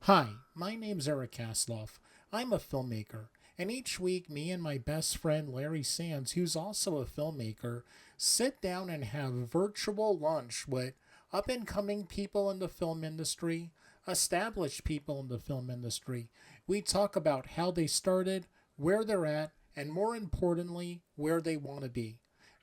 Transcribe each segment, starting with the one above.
Hi, my name's Eric Kasloff. I'm a filmmaker, and each week me and my best friend Larry Sands, who's also a filmmaker, sit down and have virtual lunch with up and coming people in the film industry, established people in the film industry. We talk about how they started, where they're at, and more importantly, where they want to be.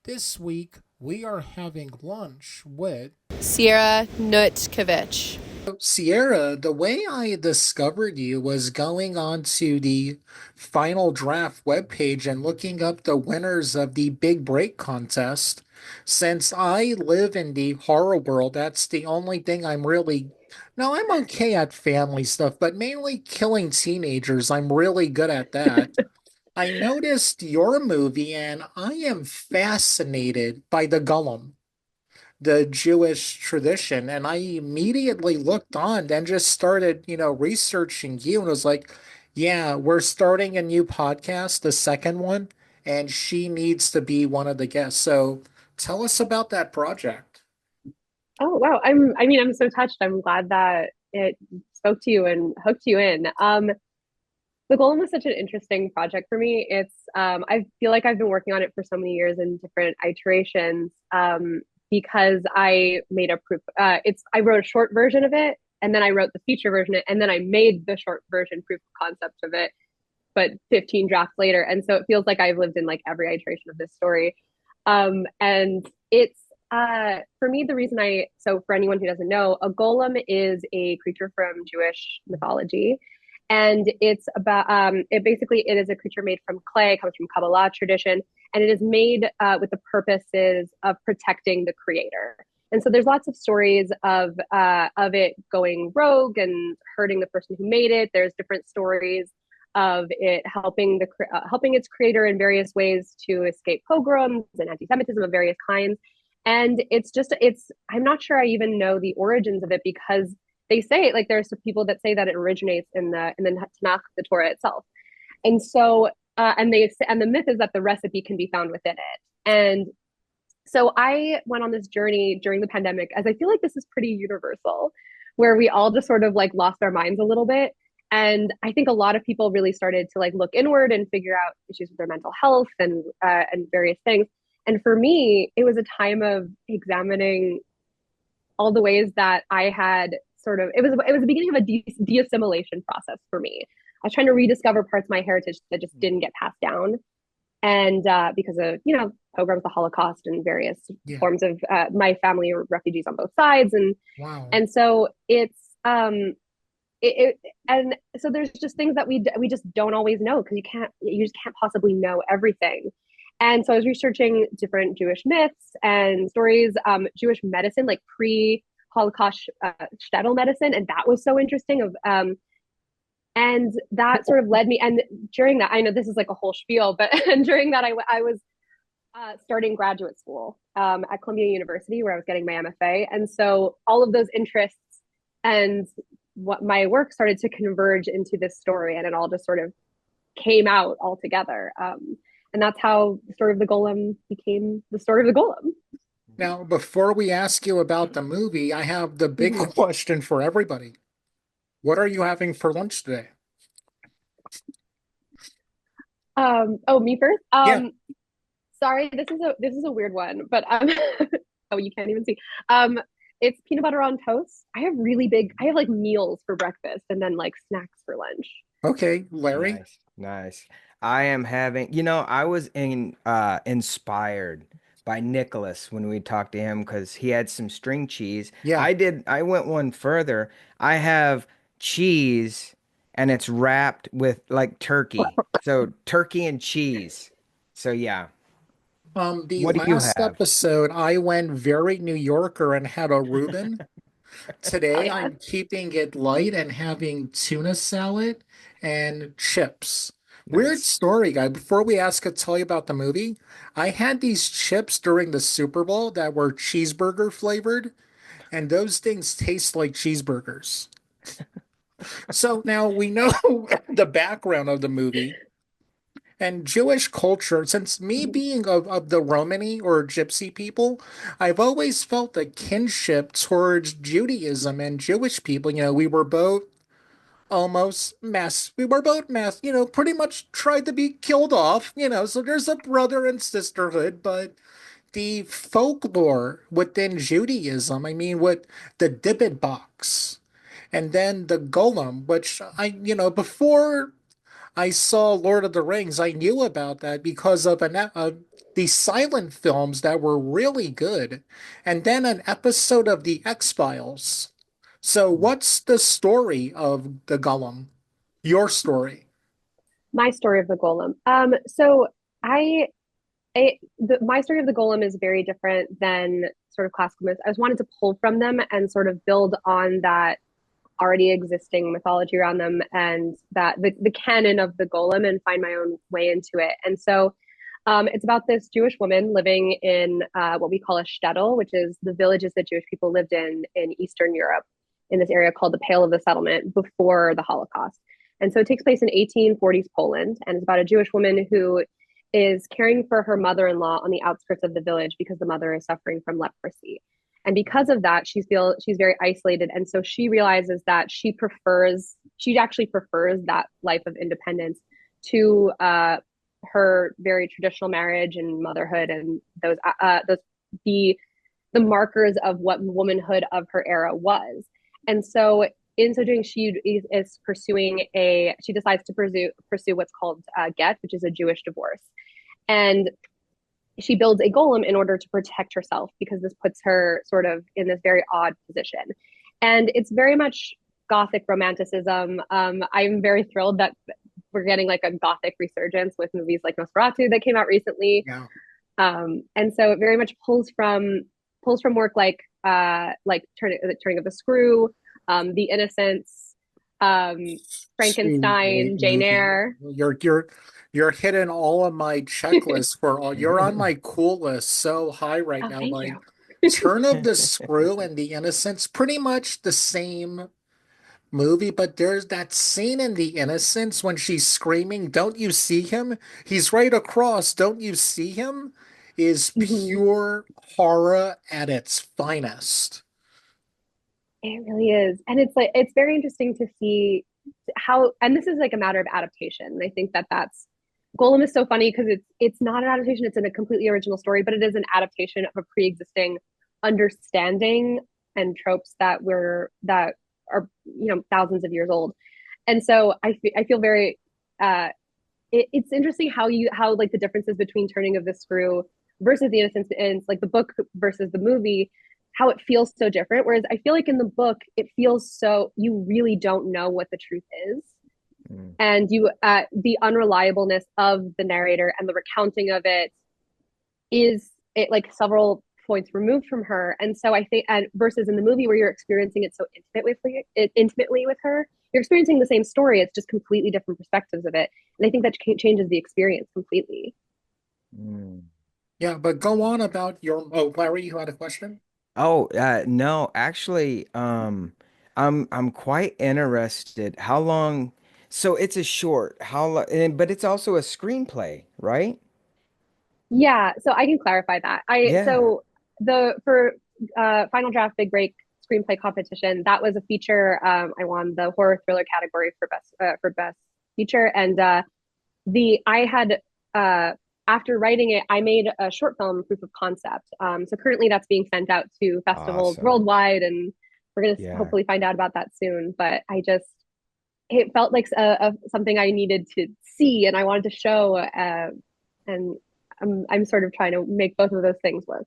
This week, we are having lunch with Sierra Nutkevitch. Sierra. The way I discovered you was going on to the Final Draft webpage and looking up the winners of the Big Break contest. Since I live in the horror world, that's the only thing I'm really. No, I'm okay at family stuff, but mainly killing teenagers. I'm really good at that. I noticed your movie and I am fascinated by the Golem, the Jewish tradition. And I immediately looked on and just started, researching you and was like, yeah, we're starting a new podcast, the second one, and she needs to be one of the guests. So tell us about that project. Oh wow. I'm so touched. I'm glad that it spoke to you and hooked you in. The Golem was such an interesting project for me. I feel like I've been working on it for so many years in different iterations. Because I made a proof I wrote a short version of it, and then I wrote the feature version, and then I made the short version proof of concept of it, but 15 drafts later. And so it feels like I've lived in like every iteration of this story. And it's For me, the reason so for anyone who doesn't know, a golem is a creature from Jewish mythology. And it is a creature made from clay, comes from Kabbalah tradition, and it is made with the purposes of protecting the creator. And so there's lots of stories of it going rogue and hurting the person who made it. There's different stories of it helping its creator in various ways to escape pogroms and anti-Semitism of various kinds. And I'm not sure I even know the origins of it, because they say, like, there's some people that say that it originates in the Tanakh, the Torah itself. And so and the myth is that the recipe can be found within it. And so I went on this journey during the pandemic, as I feel like this is pretty universal, where we all just sort of like lost our minds a little bit. And I think a lot of people really started to like look inward and figure out issues with their mental health and various things. And for me, it was a time of examining all the ways that I had it was the beginning of a de-assimilation process for me. I was trying to rediscover parts of my heritage that just didn't get passed down, and because of pogroms, the Holocaust, and various Yeah. forms of my family were refugees on both sides, and Wow. and so it's and so there's just things that we just don't always know, because you just can't possibly know everything. And so I was researching different Jewish myths and stories, Jewish medicine, like pre-Holocaust shtetl medicine, and that was so interesting. And that sort of led me. And during that, I know this is like a whole spiel, but during that, I was starting graduate school at Columbia University, where I was getting my MFA. And so all of those interests and what my work started to converge into this story, and it all just sort of came out all together. And that's how the story of the golem became the story of the golem. Now, before we ask you about the movie, I have the big Mm-hmm. question for everybody. What are you having for lunch today? Oh, me first. Yeah. Sorry, this is a weird one, but oh, you can't even see. Um, it's peanut butter on toast. I have like meals for breakfast and then like snacks for lunch. Okay, Larry. Nice, nice. I am having, I was inspired by Nicholas when we talked to him because he had some string cheese. Yeah. I went one further. I have cheese and it's wrapped with like turkey. So turkey and cheese. So yeah. The What do you last have? episode, I went very New Yorker and had a Reuben. Oh Today, yeah. I'm keeping it light and having tuna salad and chips. Weird Nice. story, guy. Before we ask to tell you about the movie, I had these chips during the Super Bowl that were cheeseburger flavored, and those things taste like cheeseburgers. So now we know the background of the movie. And Jewish culture, since me being of the Romani or Gypsy people, I've always felt a kinship towards Judaism and Jewish people. We were both almost mass. We were both mass, pretty much tried to be killed off, so there's a brother and sisterhood, but the folklore within Judaism, I mean, with the Dybbuk box and then the Golem, which before I saw Lord of the Rings, I knew about that because of the silent films that were really good, and then an episode of the X-Files. So, what's the story of the Golem? Your story? My story of the Golem. So I, my story of the Golem is very different than sort of classical myths. I just wanted to pull from them and sort of build on that already existing mythology around them and that the canon of the Golem and find my own way into it. And so it's about this Jewish woman living in what we call a shtetl, which is the villages that Jewish people lived in Eastern Europe, in this area called the Pale of the Settlement before the Holocaust. And so it takes place in 1840s Poland, and it's about a Jewish woman who is caring for her mother-in-law on the outskirts of the village because the mother is suffering from leprosy. And because of that, she's very isolated, and so she realizes that she actually prefers that life of independence to her very traditional marriage and motherhood and those the the markers of what womanhood of her era was. And so in so doing, is pursuing she decides to pursue what's called get, which is a Jewish divorce. And she builds a golem in order to protect herself because this puts her sort of in this very odd position. And it's very much gothic romanticism. I'm very thrilled that we're getting like a gothic resurgence with movies like Nosferatu that came out recently. Yeah. And so it very much pulls from work like turning of the Screw, The Innocents, um, Two Frankenstein, great Jane movies. Eyre. You're hitting all of my checklists for all. You're on my cool list so high right Oh, now. thank Like you. Turn of the Screw and The Innocents, pretty much the same movie, but there's that scene in The Innocents when she's screaming, "Don't you see him? He's right across. Don't you see him?" Is Mhm. pure horror at its finest. It really is. And it's very interesting to see how, and this is like a matter of adaptation. I think that's Golem is so funny because it's not an adaptation, it's in a completely original story, but it is an adaptation of a pre-existing understanding and tropes that are thousands of years old. And so I feel very it's interesting how like the differences between Turning of the Screw versus The Innocents and like the book versus the movie, how it feels so different. Whereas I feel like in the book, it feels so you really don't know what the truth is, Mm. and the unreliableness of the narrator and the recounting of it is it like several points removed from her. And so I think, and versus in the movie where you're experiencing it so intimately with her, you're experiencing the same story. It's just completely different perspectives of it. And I think that changes the experience completely. Mm. Yeah, but go on about your. Oh, Larry, you had a question? Oh, no, actually, I'm quite interested. How long? So it's a short. How long? But it's also a screenplay, right? Yeah, so I can clarify that. I Yeah. so the for Final Draft Big Break screenplay competition, that was a feature. I won the horror thriller category for best feature, and the I had after writing it, I made a short film proof of concept. So currently that's being sent out to festivals Awesome. worldwide, and we're gonna Yeah. hopefully find out about that soon. But it felt like something I needed to see and I wanted to show, and I'm sort of trying to make both of those things work.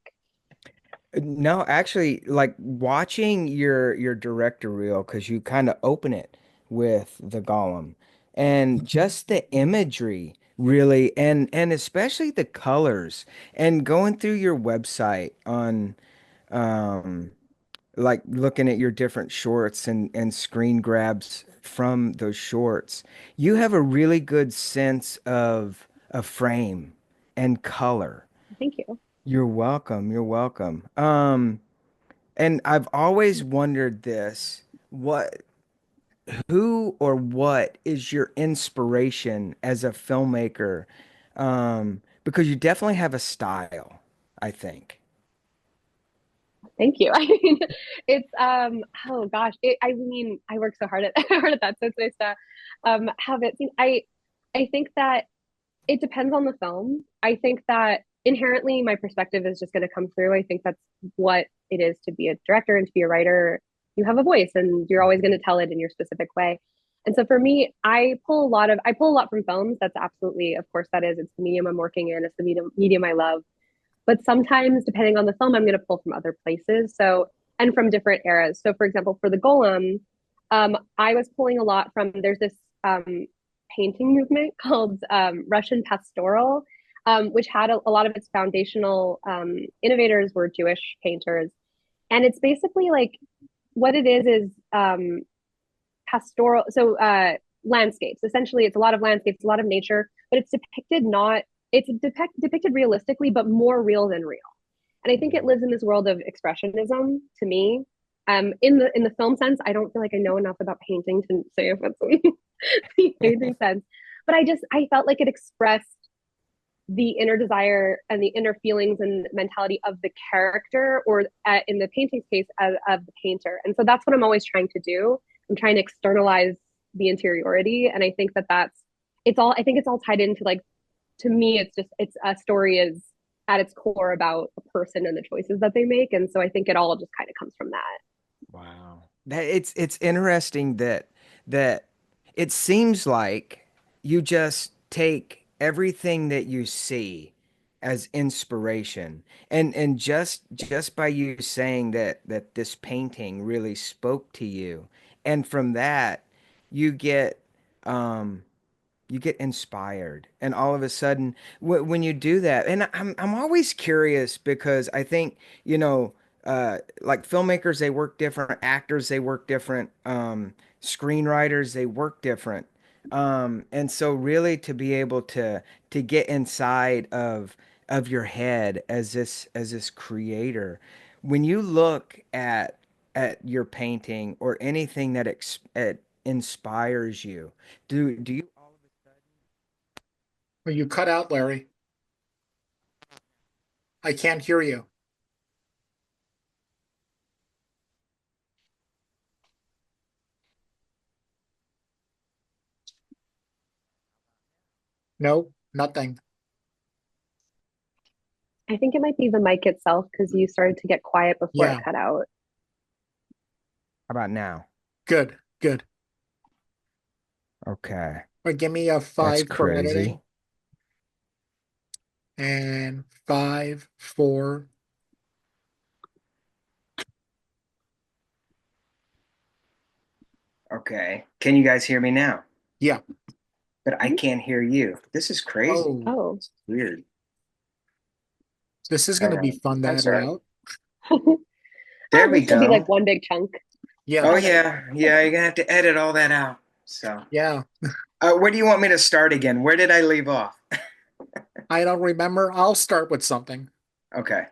No, actually, like watching your director reel because you kind of open it with the golem and just the imagery really and especially the colors and going through your website on um like looking at your different shorts and screen grabs from those shorts, you have a really good sense of a frame and color. Thank you. You're welcome. You're welcome. And I've always wondered this, what, who or what is your inspiration as a filmmaker? Because you definitely have a style, I think. Thank you. I mean, it's oh gosh, I mean, I work so hard at hard at that, so it's nice to have it seen. I think that it depends on the film. I think that inherently my perspective is just going to come through. I think that's what it is to be a director and to be a writer. You have a voice and you're always going to tell it in your specific way. And so for me, I pull a lot from films. That's absolutely, of course, that is. It's the medium I'm working in. It's the medium I love. But sometimes, depending on the film, I'm going to pull from other places. So, and from different eras. So, for example, for the Golem, I was pulling a lot from, there's this painting movement called Russian pastoral, which had a lot of its foundational innovators were Jewish painters. And it's basically like what it is pastoral. So, landscapes. Essentially, it's a lot of landscapes, a lot of nature, but it's depicted not, it's depicted realistically, but more real than real. And I think it lives in this world of expressionism to me. In the film sense, I don't feel like I know enough about painting to say if it's the painting sense, but I felt like it expressed the inner desire and the inner feelings and mentality of the character, or in the painting's case, of the painter. And so that's what I'm always trying to do. I'm trying to externalize the interiority, and I think that it's all. I think it's all tied into like to me, it's a story is at its core about a person and the choices that they make, and so I think it all just kind of comes from that. Wow. That it's interesting that it seems like you just take everything that you see as inspiration. And just by you saying that this painting really spoke to you, and from that you get um you get inspired, and all of a sudden when you do that, and I'm always curious because I think like filmmakers, they work different, actors, they work different, screenwriters, they work different, and so really to be able to get inside of your head as this creator, when you look at your painting or anything that inspires you, do you Well, you cut out, Larry. I can't hear you. No, nothing. I think it might be the mic itself because you started to get quiet before it Yeah, cut out. How about now? good, good. Okay. But give me a That's five for editing crazy. and five for, Okay. Can you guys hear me now? yeah. But I can't hear you. This is crazy. Oh, Oh, Weird. this is going Hold to be on. fun to I'm edit sorry. out. There we this will be like go. one big chunk. Yeah, Oh Oh, there we go. yeah. Yeah, you're gonna have to edit all that out. So, yeah. where do you want me to start again? Where did I leave off? I don't remember. I'll start with something. Okay.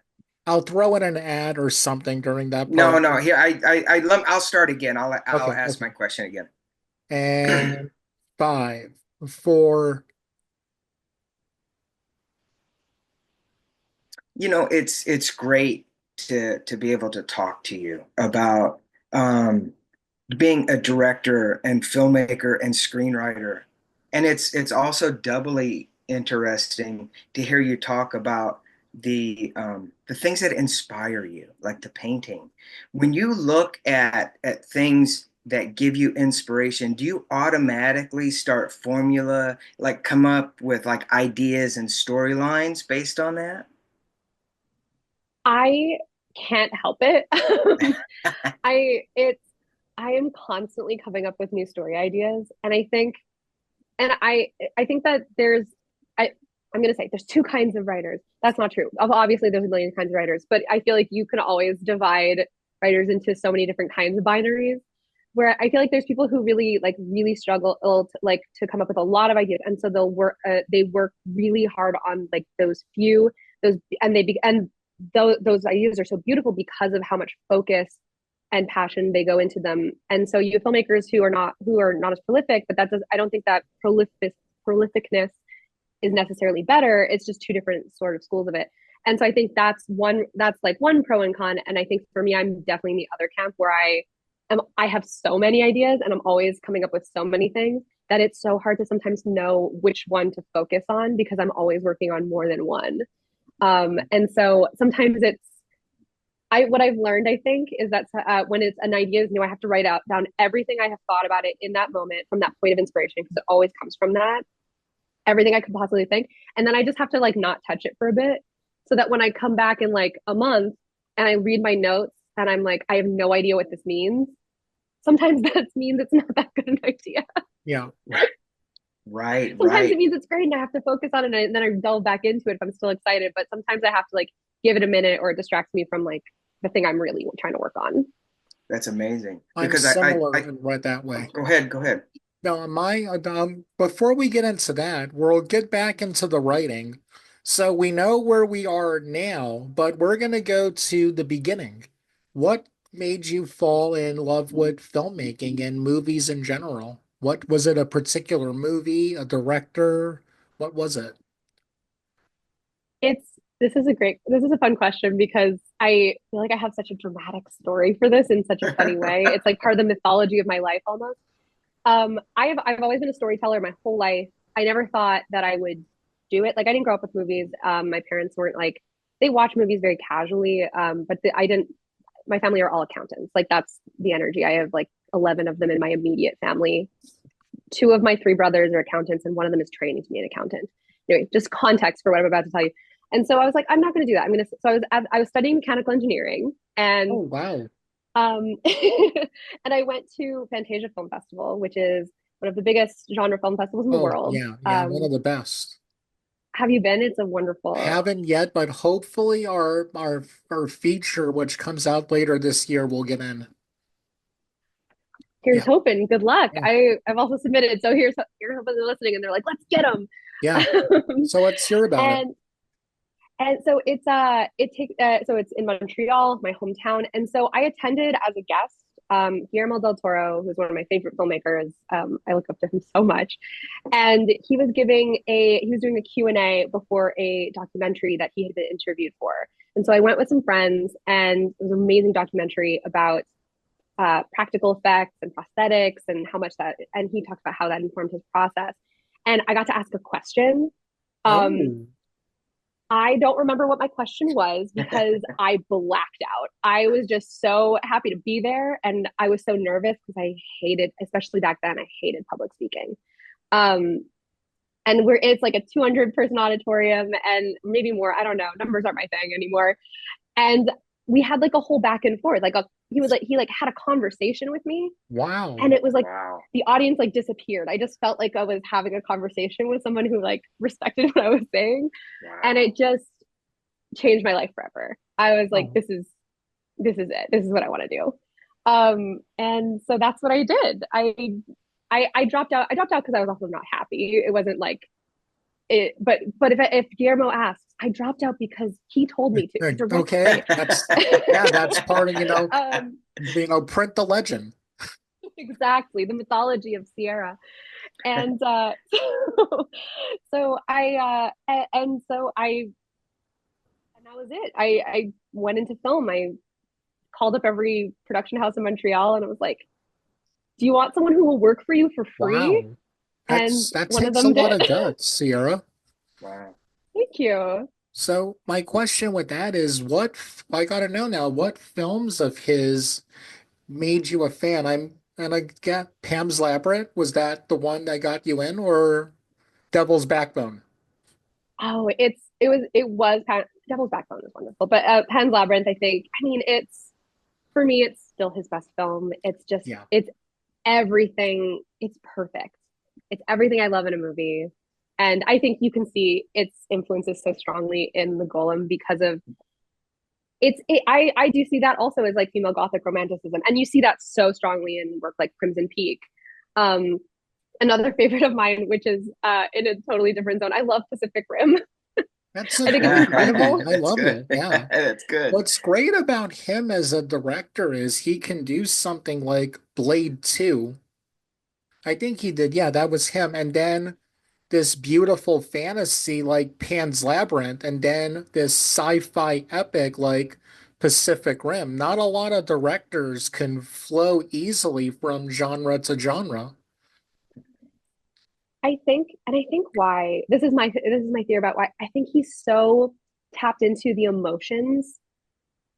I'll throw in an ad or something during that No, part. no. Here, I'll start again. I'll Okay, ask my okay. question again. And five for, It's great to be able to talk to you about um, being a director and filmmaker and screenwriter. And it's also doubly interesting to hear you talk about the things that inspire you, like the painting. When you look at things that give you inspiration, do you automatically start formula, like come up with like ideas and storylines based on that? I can't help it. I it's I am constantly coming up with new story ideas, and I think that I I'm gonna say there's two kinds of writers. That's not true. Obviously, there's a million kinds of writers, but I feel like you can always divide writers into so many different kinds of binaries. Where I feel like there's people who really struggle to come up with a lot of ideas, and so they work really hard on like those few those and they be, and those ideas are so beautiful because of how much focus and passion they go into them. And so you have filmmakers who are not as prolific, but that does I don't think that prolificness is necessarily better. It's just two different sort of schools of it. And so I think that's like one pro and con. And I think for me, I'm definitely in the other camp where I have so many ideas and I'm always coming up with so many things that it's so hard to sometimes know which one to focus on because I'm always working on more than one. And so sometimes it's I what I've learned, I think, is that when it's an idea is new, I have to write out down everything I have thought about it in that moment from that point of inspiration because it always comes from that. Everything I could possibly think, and then I just have to like not touch it for a bit, so that when I come back in like a month and I read my notes and I'm like, I have no idea what this means. Sometimes that means it's not that good an idea. Yeah. Right, Sometimes it right. means it's great and I have to focus on it and then I delve back into it if I'm still excited. But sometimes I have to like give it a minute or it distracts me from like the thing I'm really trying to work on. That's amazing. I'm Because similar in right that way. go ahead, go ahead. Now, before we get into that, we'll get back into the writing. So we know where we are now, but we're going to go to the beginning. What made you fall in love with filmmaking and movies in general? What was it, a particular movie, a director? What was it? It's this is a fun question because I feel like I have such a dramatic story for this in such a funny way. It's like part of the mythology of my life almost. I've always been a storyteller my whole life. I never thought that I would do it. Like I didn't grow up with movies. My parents weren't like they watch movies very casually. I didn't. My family are all accountants. Like that's the energy. I have like 11 of them in my immediate family. Two of my three brothers are accountants, and one of them is training to be an accountant. Anyway, just context for what I'm about to tell you. And so I was like, I'm not going to do that. I'm going to. So I was studying mechanical engineering, and Oh, wow. and I went to Fantasia Film Festival, which is one of the biggest genre film festivals in the Oh, world. yeah, yeah, one of the best. Have you been? It's a wonderful. Haven't yet, but hopefully our feature, which comes out later this year, will get in. Here's Yeah, hoping. Good luck. yeah, I've also submitted. So here's hoping they're listening, and they're like, let's get them. yeah. So let's hear about it. and And so it's in Montreal, my hometown. And so I attended as a guest. Guillermo del Toro, who's one of my favorite filmmakers. I look up to him so much. And he was doing a Q&A before a documentary that he had been interviewed for. And so I went with some friends and it was an amazing documentary about practical effects and prosthetics and how much that, and he talked about how that informed his process. And I got to ask a question. Um, Oh, I don't remember what my question was because I blacked out. I was just so happy to be there and I was so nervous because I hated, especially back then, I hated public speaking. Um, and it's like a 200 person auditorium and maybe more, I don't know, numbers aren't my thing anymore. And we had like a whole back and forth. He like had a conversation with me and wow. it was like Wow. the audience like disappeared. I just felt like I was having a conversation with someone who like respected what I was saying and Wow. it just changed my life forever. I was like, Oh, this is it. This is what I want to do. And so that's what I did. I dropped out. I dropped out because I was also not happy. It wasn't like it, but if Guillermo asks, I dropped out because he told me to. It's a risk, okay. right? Yeah, that's part of, um, print the legend. exactly the mythology of Sierra, and so and so I and that was it. I went into film. I called up every production house in Montreal and I was like, do you want someone who will work for you for free? Wow. And That one of takes a them lot did. of guts, Sierra. Wow. Thank you. So my question with that is I gotta know now, what films of his made you a fan? And I got Pam's Labyrinth. Was that the one that got you in, or Devil's Backbone? Oh, it was Devil's Backbone is wonderful, but Pan's Labyrinth, I think. I mean, it's for me, it's still his best film. Yeah. It's everything. It's perfect. It's everything I love in a movie, and I think you can see its influences so strongly in the Golem because of I do see that also as like female gothic romanticism, and you see that so strongly in work like Crimson Peak. Um, Another favorite of mine, which is in a totally different zone. I love Pacific Rim. That's a I think it's great movie. incredible. I That's love good. it. Yeah. That's good. What's great about him as a director is he can do something like Blade 2. I think he did. Yeah, that was him. And then this beautiful fantasy like Pan's Labyrinth and then this sci-fi epic like Pacific Rim. Not a lot of directors can flow easily from genre to genre. I think why this is my theory about why I think he's so tapped into the emotions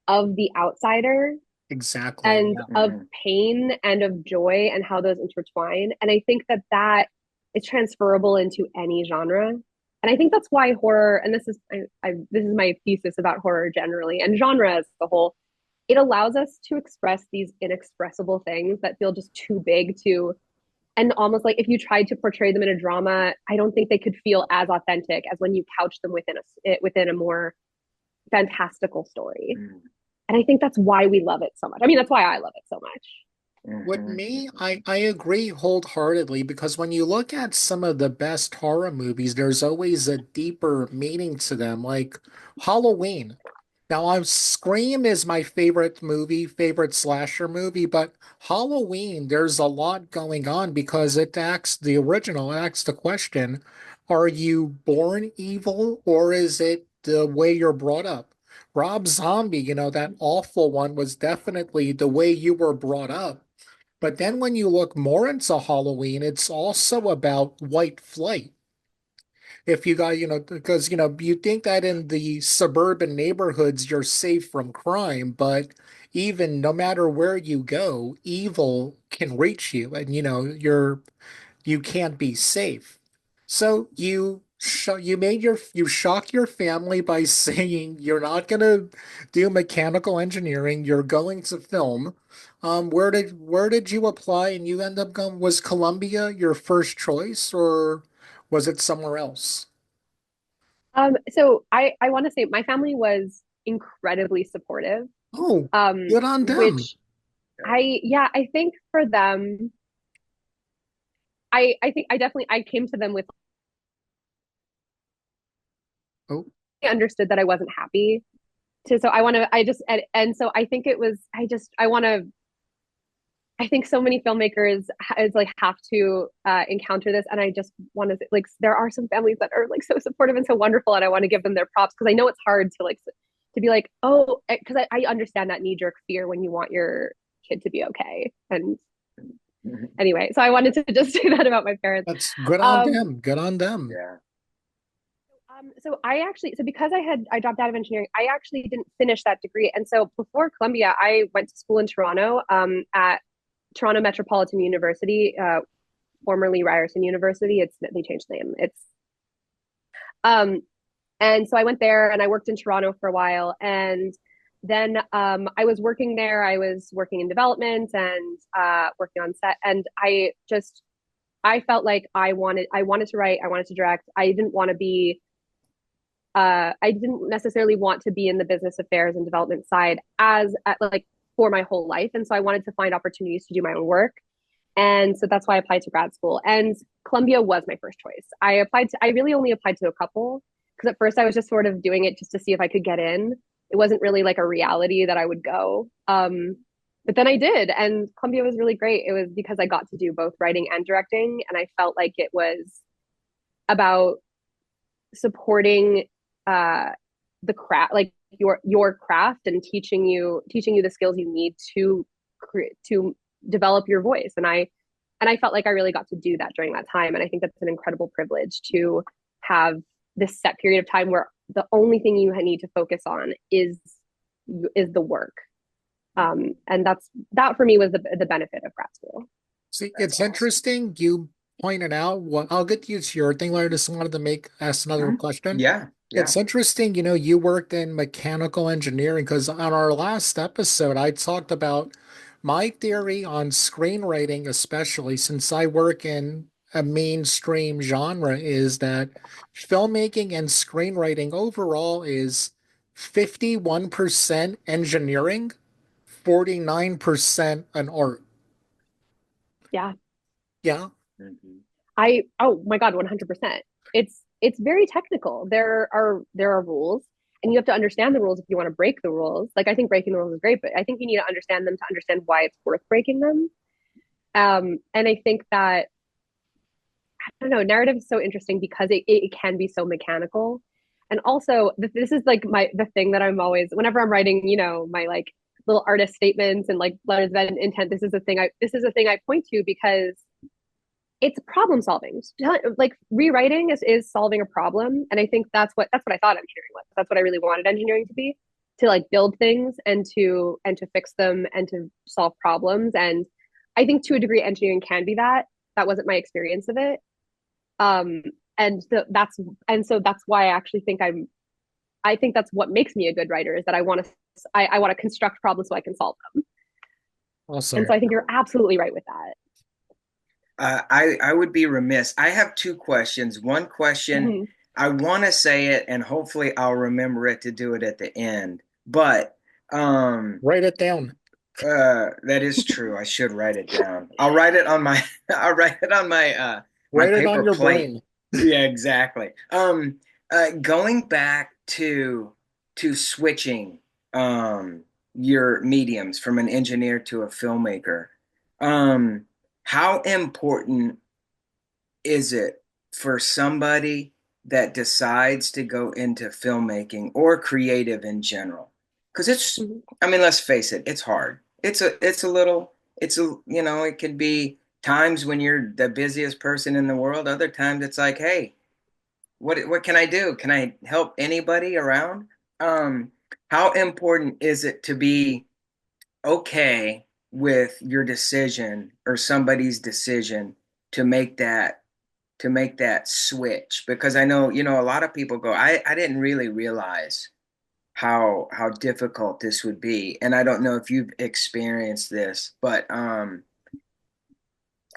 of the outsider Exactly. and Yeah. of pain and of joy and how those intertwine. And I think that that is transferable into any genre. And I think that's why horror, and this is my thesis about horror generally and genre as a whole, it allows us to express these inexpressible things that feel just too big to, and almost like if you tried to portray them in a drama, I don't think they could feel as authentic as when you couch them within a more fantastical story. And I think that's why we love it so much. I mean, that's why I love it so much. With me, I agree wholeheartedly because when you look at some of the best horror movies, there's always a deeper meaning to them, like Halloween. Now, Scream is my favorite movie, favorite slasher movie, but Halloween, there's a lot going on because the original asks the question, are you born evil or is it the way you're brought up? Rob Zombie, that awful one was definitely the way you were brought up. But then when you look more into Halloween, it's also about white flight. If you got, because, you think that in the suburban neighborhoods you're safe from crime, but even no matter where you go, evil can reach you and, you can't be safe. So you shock your family by saying you're not gonna do mechanical engineering, you're going to film. Where did you apply and you end up going, was Columbia your first choice or was it somewhere else? So I want to say my family was incredibly supportive. Oh, good on them. Which yeah, I think for them, I think I definitely I came to them with Oh, I understood that I wasn't happy to, so I want to, I just, and so I think it was, I want to, I think so many filmmakers is like have to encounter this, and I just want to like there are some families that are like so supportive and so wonderful, and I want to give them their props because I know it's hard to like to be like oh because I understand that knee jerk fear when you want your kid to be okay. And anyway, so I wanted to just say that about my parents. that's good on Um, them. Good on them. so I actually, so because I dropped out of engineering, I actually didn't finish that degree, and so before Columbia, I went to school in Toronto at Toronto Metropolitan University, formerly Ryerson University. It's they changed the name. It's um, and so I went there and I worked in Toronto for a while, and then I was working there. I was working in development and working on set, and I felt like I wanted to write, I wanted to direct. I didn't necessarily want to be in the business affairs and development side like for my whole life, and so I wanted to find opportunities to do my own work. And so that's why I applied to grad school. And Columbia was my first choice. I really only applied to a couple because at first I was just sort of doing it just to see if I could get in. It wasn't really like a reality that I would go. But then I did, and Columbia was really great. It was because I got to do both writing and directing, and I felt like it was about supporting uh, the craft, like your craft, and teaching you the skills you need to create to develop your voice. And I felt like I really got to do that during that time. And I think that's an incredible privilege to have this set period of time where the only thing you need to focus on is the work. And that for me was the benefit of grad school. See, it's interesting. You pointed out what I'll get you to your thing later. Just wanted to ask another question. Yeah, yeah. It's interesting, you worked in mechanical engineering because on our last episode, I talked about my theory on screenwriting, especially since I work in a mainstream genre, is that filmmaking and screenwriting overall is 51% engineering, 49% an art. Yeah. Yeah. Oh my God, 100%. It's very technical. There are rules, and you have to understand the rules if you want to break the rules. Like I think breaking the rules is great, but I think you need to understand them to understand why it's worth breaking them. And I think that I don't know, narrative is so interesting because it can be so mechanical. And also this is like the thing that I'm always, whenever I'm writing, my like little artist statements and like letters of intent, this is a thing I point to because it's problem solving. Like rewriting is solving a problem. And I think that's what I thought engineering was. That's what I really wanted engineering to be, to like build things and to fix them and to solve problems. And I think to a degree engineering can be that. That wasn't my experience of it. Um, and so that's why I think that's what makes me a good writer is that I want to construct problems so I can solve them. And Awesome. so I think you're absolutely right with that. I would be remiss. I have two questions. One question, Mm-hmm. I want to say it, and hopefully I'll remember it to do it at the end. But um, Write it down. that is true. I should write it down. I'll write it on my I'll write it on my Write it on paper your plate. brain. Yeah, exactly. Going back to switching your mediums from an engineer to a filmmaker. Um, how important is it for somebody that decides to go into filmmaking or creative in general? Because Mm-hmm. I mean, let's face it, it's hard. It could be times when you're the busiest person in the world. Other times it's like, hey, what can I do? Can I help anybody around? Um, how important is it to be okay with your decision or somebody's decision to make that switch? Because I know, a lot of people go, I didn't really realize how difficult this would be. And I don't know if you've experienced this, but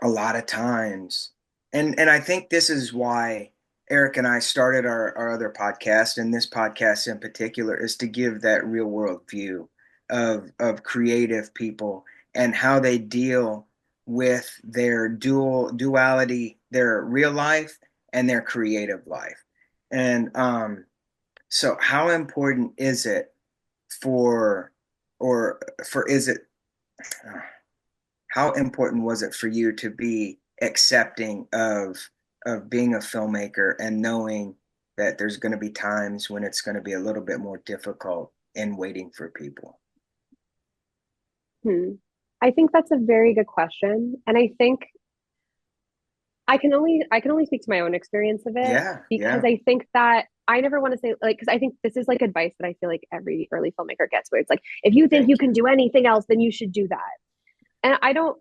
a lot of times, and I think this is why Eric and I started our other podcast, and this podcast in particular is to give that real world view of creative people and how they deal with their duality, their real life and their creative life. And so how important is it for or for is it how important was it for you to be accepting of being a filmmaker and knowing that there's going to be times when it's going to be a little bit more difficult in waiting for people? Hmm. I think that's a very good question. And I think I can only speak to my own experience of it Yeah, because yeah, I think that I never want to say like because I think this is like advice that I feel like every early filmmaker gets where it's like if you think you thank can you. do anything else then you should do that. And I don't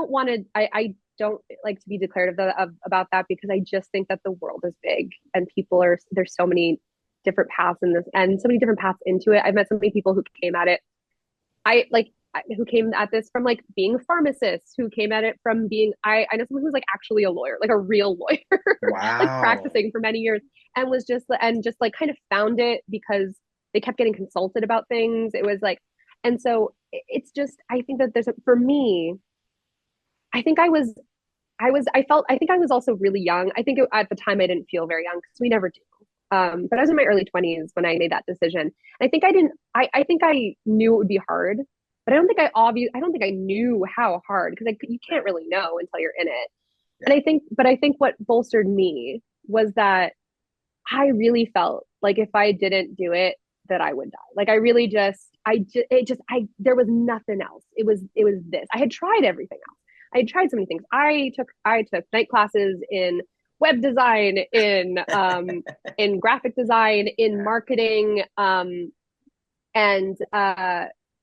want to I don't like to be declarative about that because I just think that the world is big and people are there's so many different paths in this and so many different paths into it. I've met so many people who came at it I like who came at this from like being a pharmacist, who came at it from being I know someone who's like actually a lawyer, like a real lawyer, like Wow. practicing for many years, and just like kind of found it because they kept getting consulted about things. It was like, and so it's just I think that for me, I think I think I was also really young. I think at the time I didn't feel very young because we never do. But I was in my early 20s when I made that decision. I think I didn't, I think I knew it would be hard, but I don't think I knew how hard because you can't really know until you're in it. Yeah. But I think what bolstered me was that I really felt like if I didn't do it, that I would die. Like there was nothing else. It was this. I had tried everything else. I had tried so many things. I took night classes in web design, in graphic design, in Yeah. marketing, and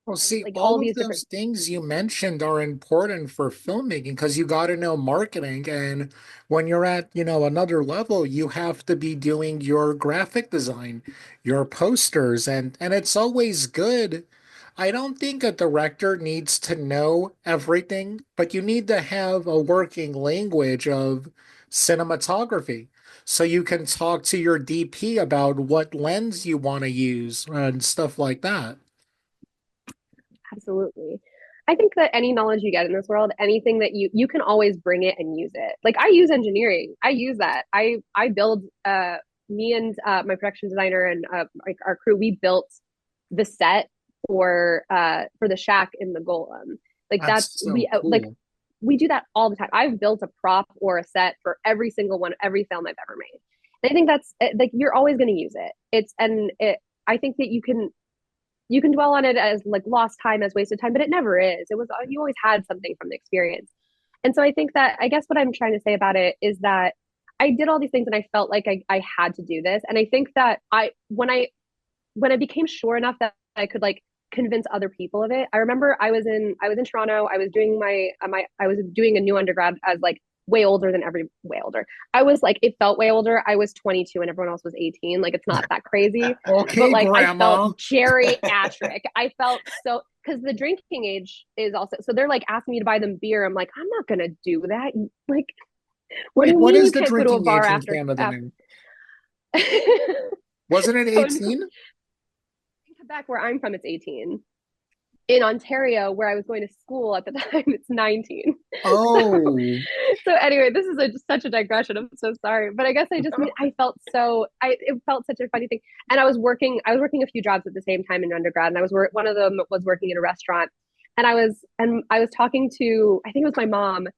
Well, see, like all all of these different. those things you mentioned are important for filmmaking because you got to know marketing. And when you're at, another level, you have to be doing your graphic design, your posters, and it's always good. I don't think a director needs to know everything, but you need to have a working language of cinematography. So you can talk to your DP about what lens you want to use and stuff like that. Absolutely. I think that any knowledge you get in this world, anything that you can always bring it and use it. Like I use engineering. I use that. I build me and my production designer and like our crew, we built the set for the shack in the Golem. Like that's That's so like cool. we do that all the time. I've built a prop or a set for every single one, every film I've ever made. And I think that's like you're always going to use it. I think that you can dwell on it as like lost time, as wasted time, but it never is. It was you always had something from the experience. And so I think that I guess what I'm trying to say about it is that I did all these things and I felt like I had to do this. And I think that when I became sure enough that I could like convince other people of it. I remember I was in Toronto. I was doing I was doing a new undergrad as like way older than every way older. I was like it felt way older. I was 22 and everyone else was 18. Like it's not that crazy, but Okay, like I felt Grandma. geriatric. I felt so because the drinking age is also so they're like asking me to buy them beer. I'm like I'm not gonna do that. Like what do Wait, you what mean is you the can't go to a drinking bar age in after Canada after? now? Wasn't it So in 18? Quebec, where I'm from, it's 18. In Ontario, where I was going to school at the time, it's 19. So, Oh, so anyway, this is just such a digression. I'm so sorry, but I guess I just mean I felt it felt such a funny thing. And I was working a few jobs at the same time in undergrad, and one of them was working in a restaurant, and I was talking to I think it was my mom,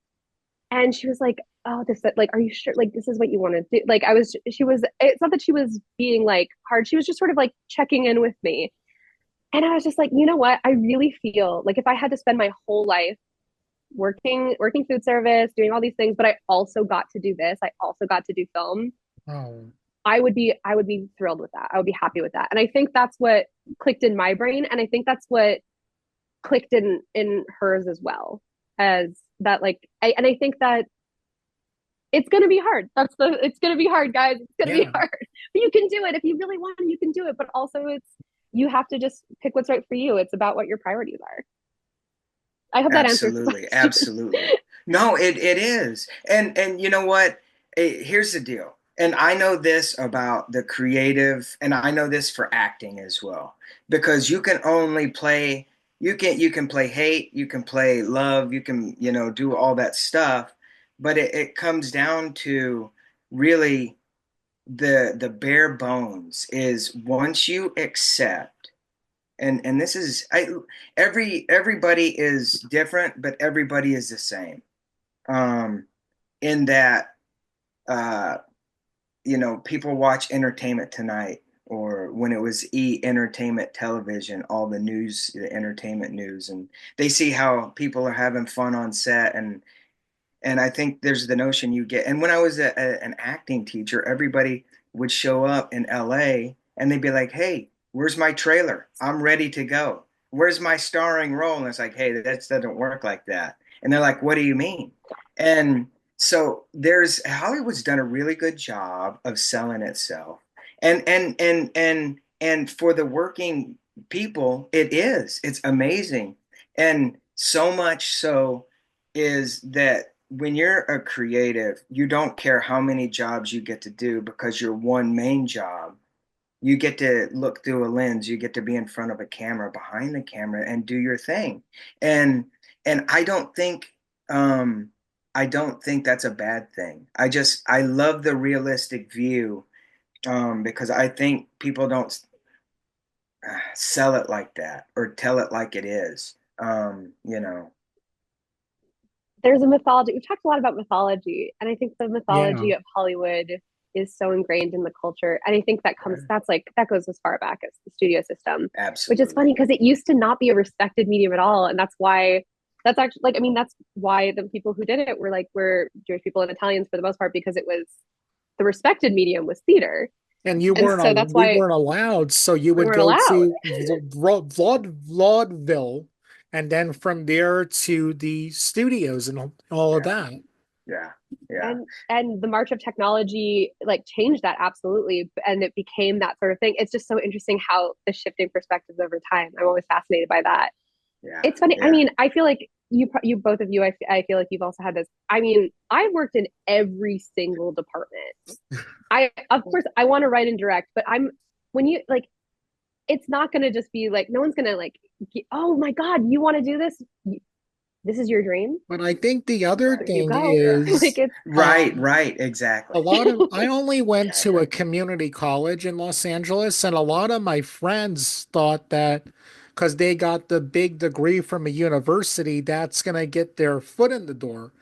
and she was like, "Oh, this like, are you sure? Like, this is what you want to do?" Like, she was. It's not that she was being like hard. She was just sort of like checking in with me, and I was just like, you know what? I really feel like if I had to spend my whole life working food service, doing all these things, but I also got to do this, I also got to do film, oh, I would be thrilled with that. I would be happy with that. And I think that's what clicked in my brain. And I think that's what clicked in hers as well. As that like and I think that it's gonna be hard. It's gonna be hard, guys. It's gonna be yeah, hard. But you can do it. If you really want, you can do it. But also it's you have to just pick what's right for you. It's about what your priorities are. I hope that answers the Absolutely, question. absolutely. No, it is. And you know what? Here's the deal. And I know this about the creative, and I know this for acting as well, because you can only play you can play hate, you can play love, you can, do all that stuff, but it comes down to really the bare bones is once you accept and this is everybody is different, but everybody is the same. In that uh, people watch Entertainment Tonight or when it was entertainment television, all the news, the entertainment news, and they see how people are having fun on set and I think there's the notion you get. And when I was an acting teacher, everybody would show up in LA and they'd be like, "Hey, where's my trailer? I'm ready to go. Where's my starring role?" And it's like, "Hey, that doesn't work like that." And they're like, "What do you mean?" And so there's Hollywood's done a really good job of selling itself. And for the working people, it's amazing. And so much so is that when you're a creative, you don't care how many jobs you get to do because your one main job, you get to look through a lens, you get to be in front of a camera, behind the camera, and do your thing. And and I don't think that's a bad thing. I love the realistic view because I think people don't sell it like that or tell it like it is. There's a mythology. We've talked a lot about mythology, and I think the yeah, mythology of Hollywood is so ingrained in the culture. And I think that goes as far back as the studio system, which is Absolutely. funny because it used to not be a respected medium at all. And that's actually like, I mean, that's why the people who did it were Jewish people and Italians for the most part, because it was the respected medium was theater. and And so that's we why weren't allowed, so you we would weren't go allowed. to vaudeville, and then from there to the studios and all of Yeah, that. yeah, yeah, And the march of technology like changed that absolutely, and it became that sort of thing. It's just so interesting how the shifting perspectives over time. I'm always fascinated by that. yeah, It's funny. I yeah. mean, I feel like you both of you. I feel like you've also had this. I mean, I've worked in every single department. I of course I want to write and direct, but I'm when you like it's not going to just be like no one's going to like oh my god you want to do this, this is your dream, But I think the other here you thing go. Yeah. Like is, it's Right, um, right, a exactly. lot of I only went to Exactly. a community college in Los Angeles, and a lot of my friends thought that because they got the big degree from a university that's going to get their foot in the door.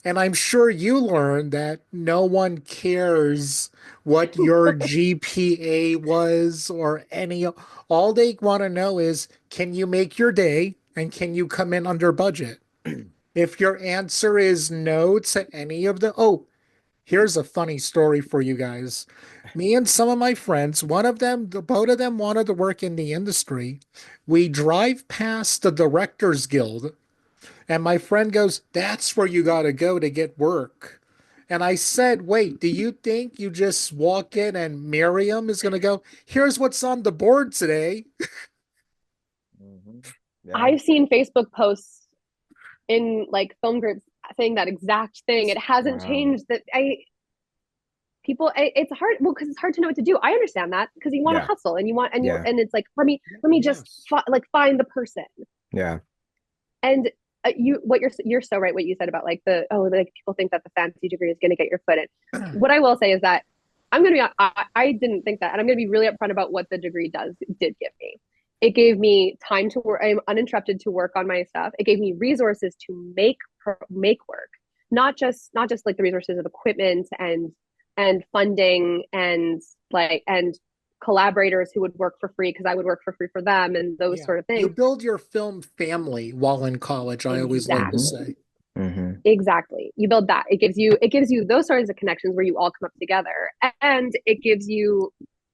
And I'm sure you learned that no one cares what your GPA was or any, all they want to know is, can you make your day and can you come in under budget? If your answer is no to any of the, oh, here's a funny story for you guys. Me and some of my friends, one of them, both of them wanted to work in the industry. We drive past the Directors Guild, and my friend goes, "That's where you got to go to get work." And I said, "Wait, do you think you just walk in and Miriam is going to go, here's what's on the board today?" Yeah. I've seen Facebook posts in like film groups saying that exact thing. It hasn't Wow. changed. That I people it's hard, well, because it's hard to know what to do. I understand that, because you want to Yeah. hustle and you want, and you, Yeah. and it's like, let me just Yes. like find the person. Yeah. And you're so right what you said about like the, oh, like people think that the fancy degree is going to get your foot in. What I will say is that I'm going to be, I didn't think that, and I'm going to be really upfront about what the degree did give me. It gave me time to work. I'm uninterrupted to work on my stuff. It gave me resources to make work, not just like the resources of equipment and funding and like and collaborators who would work for free because I would work for free for them and those Yeah. sort of You things. build your film family while in college, I always like to hmm Exactly. say. hmm Exactly. You build that. It gives you those sorts of connections where you all come up together, and it gives you.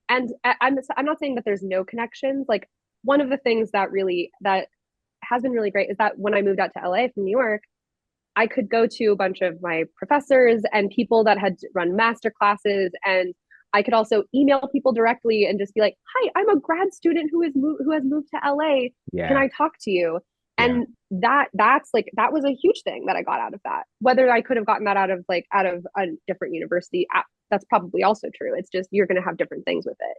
And I'm not saying that there's no connections. Like, one of the things that has been really great is that when I moved out to LA from New York, I could go to a bunch of my professors and people that had run master classes, and I could also email people directly and just be like, "Hi, I'm a grad student who has moved to LA. Can Yeah. I talk to you?" Yeah. And that was a huge thing that I got out of that. Whether I could have gotten that out of a different university, that's probably also true. It's just you're going to have different things with it.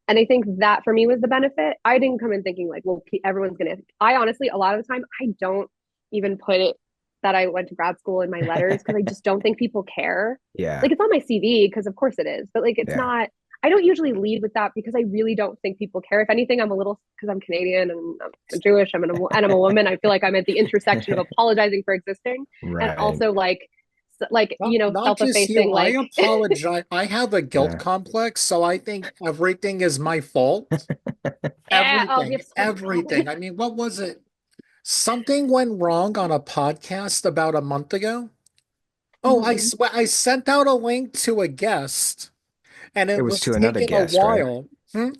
And I think that for me was the benefit. I didn't come in thinking like, well, everyone's going to. I honestly, a lot of the time, I don't even put it that I went to grad school in my letters because I just don't think people care. Yeah. Like, it's on my CV because of course it is, but like it's Yeah. not. I don't usually lead with that because I really don't think people care. If anything, I'm a little, because I'm Canadian and I'm Jewish. And I'm a woman. I feel like I'm at the intersection of apologizing for existing and Right. also like Not just self-effacing you. I like apologize. I have a guilt Yeah. complex, so I think everything is my fault. yeah, oh, we Everything, have so much in everything. common. I mean, what was it? Something went wrong on a podcast about a month ago. Oh, I Mhm. swear I sent out a link to a guest and It it was was to another taking a guest, right? while. Hmm?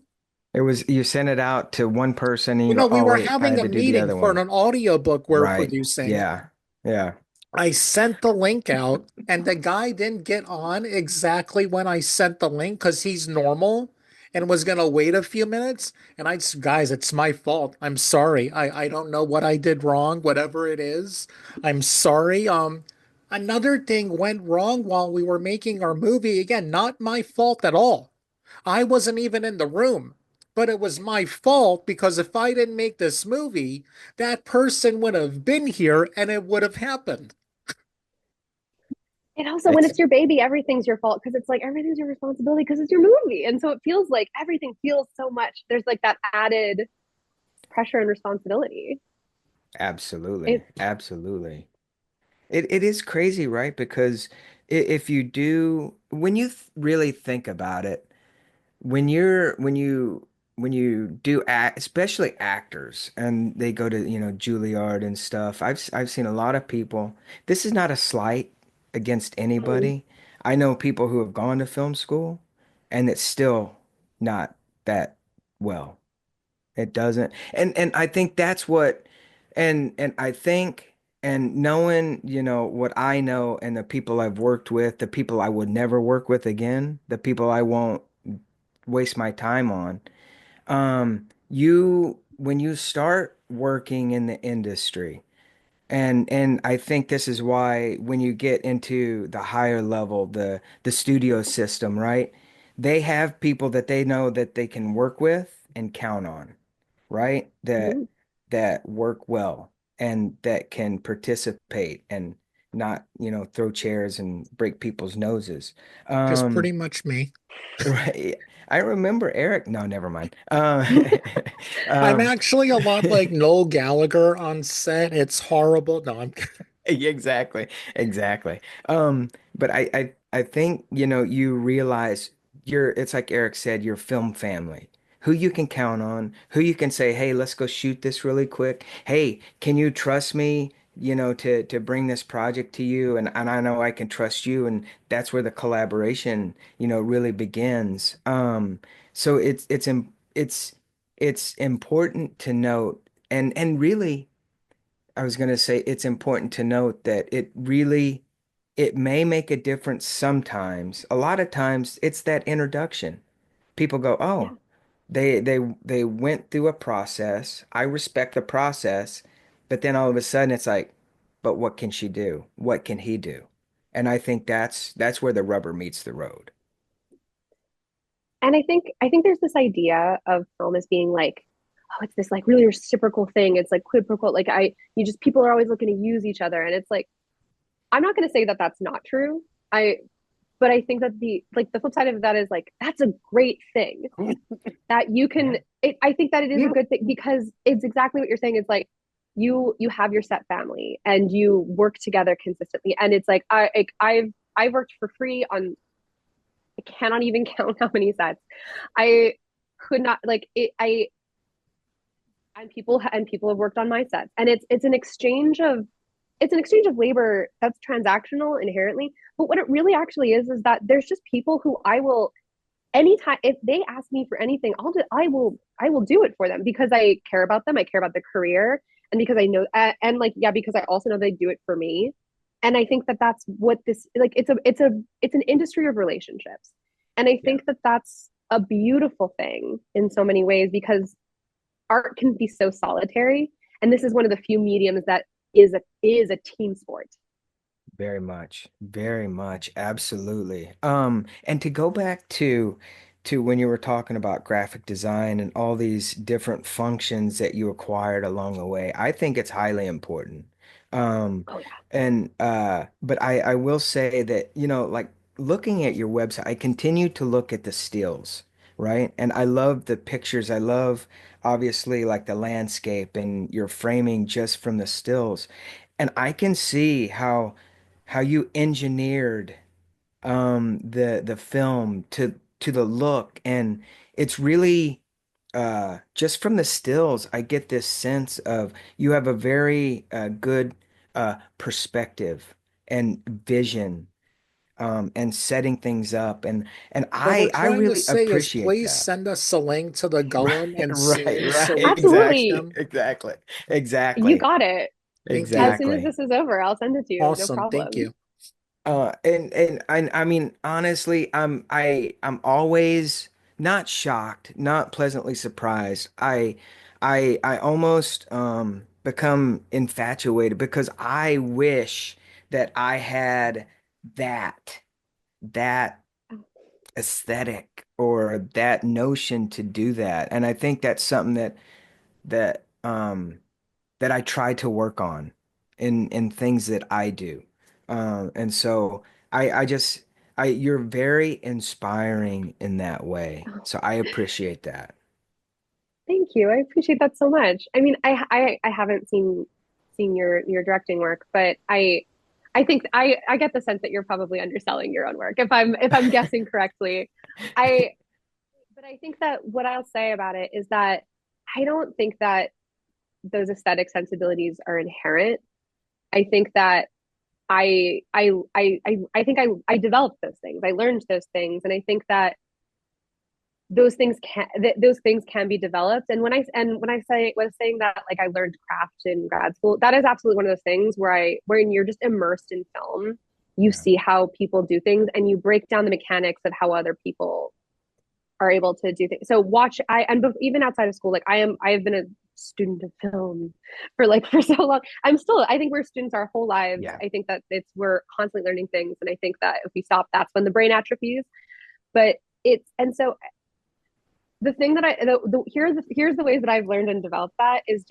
It was you sent it out to one person and you You go, know, we oh were wait, I having had a to do the meeting other for one. an audiobook we're Right. producing. Yeah. Yeah. I sent the link out, and the guy didn't get on exactly when I sent the link because he's normal and was gonna wait a few minutes. And I just, guys, it's my fault. I'm sorry. I don't know what I did wrong, whatever it is. I'm sorry. Another thing went wrong while we were making our movie. Again, not my fault at all. I wasn't even in the room. But it was my fault because if I didn't make this movie, that person would have been here and it would have happened. And also, when It's it's your baby, everything's your fault because it's like everything's your responsibility because it's your movie. And so it feels like everything feels so much. There's like that added pressure and responsibility. absolutely. It Absolutely. It is crazy, right? Because if you do, when you really think about it, when you do act, especially actors, and they go to, Juilliard and stuff. I've seen a lot of people. This is not a slight against mm, anybody. I know people who have gone to film school, and it's still not that well. It doesn't. And I think that's what and I think and knowing, what I know and the people I've worked with, the people I would never work with again, the people I won't waste my time on. You when you start working in the industry, and I think this is why when you get into the higher level, the studio system, right? They have people that they know that they can work with and count on, right? That mhm. that work well and that can participate and not, throw chairs and break people's noses. Just Um, pretty much me. right. I remember Eric. No, never mind. I'm Um, actually a lot like Noel Gallagher on set. It's horrible. No, I'm exactly, exactly. But I think, you realize it's like Eric said, your film family, who you can count on, who you can say, hey, let's go shoot this really quick. Hey, can you trust me, to bring this project to you? And I know I can trust you, and that's where the collaboration, really begins. So it's important to note, and really. I was going to say it's important to note that it may make a difference sometimes. A lot of times it's that introduction. People go, Yeah. "Oh, they went through a process. I respect the process." But then all of a sudden it's like, "But what can she do? What can he do?" And I think that's where the rubber meets the road. And I think there's this idea of film as being like, oh, it's this like really reciprocal thing. It's like quid pro quo. Like you just people are always looking to use each other, and it's like I'm not going to say that that's not true. I but I think that the flip side of that is like that's a great thing that you can. I think that it is a good thing because it's exactly what you're saying. It's like you have your set family and you work together consistently, and it's like I've worked for free on I cannot even count how many sets. I could not like it. I and people have worked on my sets, and it's an exchange of labor that's transactional inherently. But what it really actually is that there's just people who I will anytime if they ask me for anything, I will do it for them because I care about them. I care about their career, and because I know and like yeah, because I also know they do it for me. And I think that that's what this like it's an industry of relationships. And I Yeah. think that that's a beautiful thing in so many ways because art can be so solitary, and this is one of the few mediums that is a team sport. Very much, absolutely. And to go back to when you were talking about graphic design and all these different functions that you acquired along the way, I think it's highly important. Um, Oh yeah. but I will say that, like looking at your website, I continue to look at the stills, right? And I love the pictures. I love obviously like the landscape and your framing just from the stills. And I can see how you engineered the film to the look, and it's really just from the stills I get this sense of you have a very good perspective and vision, and setting things up, and What we're I trying to really say is appreciate please that. send us a link to the Golem Right, in right, soon right. so we can watch Exactly, Absolutely. them. exactly, You exactly, got it. Thank As you. soon as exactly. this is over, I'll send it to you. No Awesome. Thank problem. you. I mean, honestly, I'm always not shocked, not pleasantly surprised. I almost become infatuated because I wish that I had that that aesthetic or that notion to do that. And I think that's something that that I try to work on in things that I do. And so I just you're very inspiring in that way. Oh, So I appreciate that. thank you. I appreciate that so much. I mean, I haven't seen your directing work, but I think I get the sense that you're probably underselling your own work if I'm guessing correctly. I but I think that what I'll say about it is that I don't think that those aesthetic sensibilities are inherent. I think that I think I developed those things. I learned those things, and I think that those things can be developed. And when I say was saying that like I learned craft in grad school, that is absolutely one of those things when you're just immersed in film, you Yeah. see how people do things, and you break down the mechanics of how other people are able to do things. So watch I and even outside of school, like I have been a student of film for so long. I think we're students our whole lives. Yeah. I think that we're constantly learning things, and I think that if we stop, that's when the brain atrophies. But it's and so the thing that here's the ways that I've learned and developed that is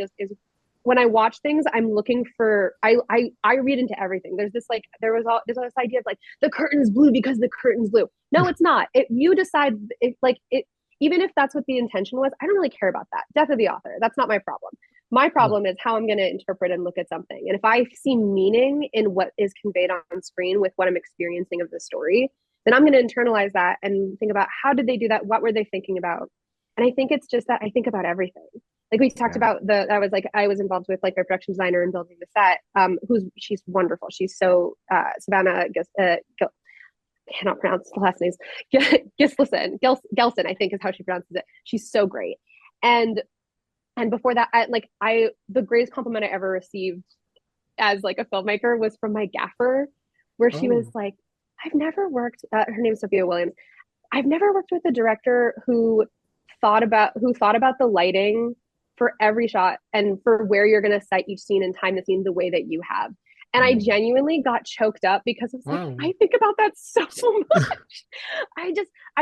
when I watch things, I'm looking for I read into everything. There's this like there's this idea of like the curtain's blue because the curtain's blue. No, it's not. It you decide if like it even if that's what the intention was, I don't really care about that. Death of the author. That's not my problem. My problem is how I'm going to interpret and look at something. And if I see meaning in what is conveyed on screen with what I'm experiencing of the story, then I'm going to internalize that and think about how did they do that? What were they thinking about? And I think it's just that I think about everything. Like we talked Yeah. about I was involved with like my production designer and building the set. She's wonderful. She's so Savannah cannot pronounce the last names. Gelson, I think is how she pronounces it. She's so great. And before that, I the greatest compliment I ever received as like a filmmaker was from my gaffer, where she was Oh. like, "I've never worked." Her name is Sophia Williams. I've never worked with a director who thought about the lighting for every shot and for where you're going to set each scene and time the scene the way that you have. And I Mm. genuinely got choked up because it's like Wow. I think about that so much. I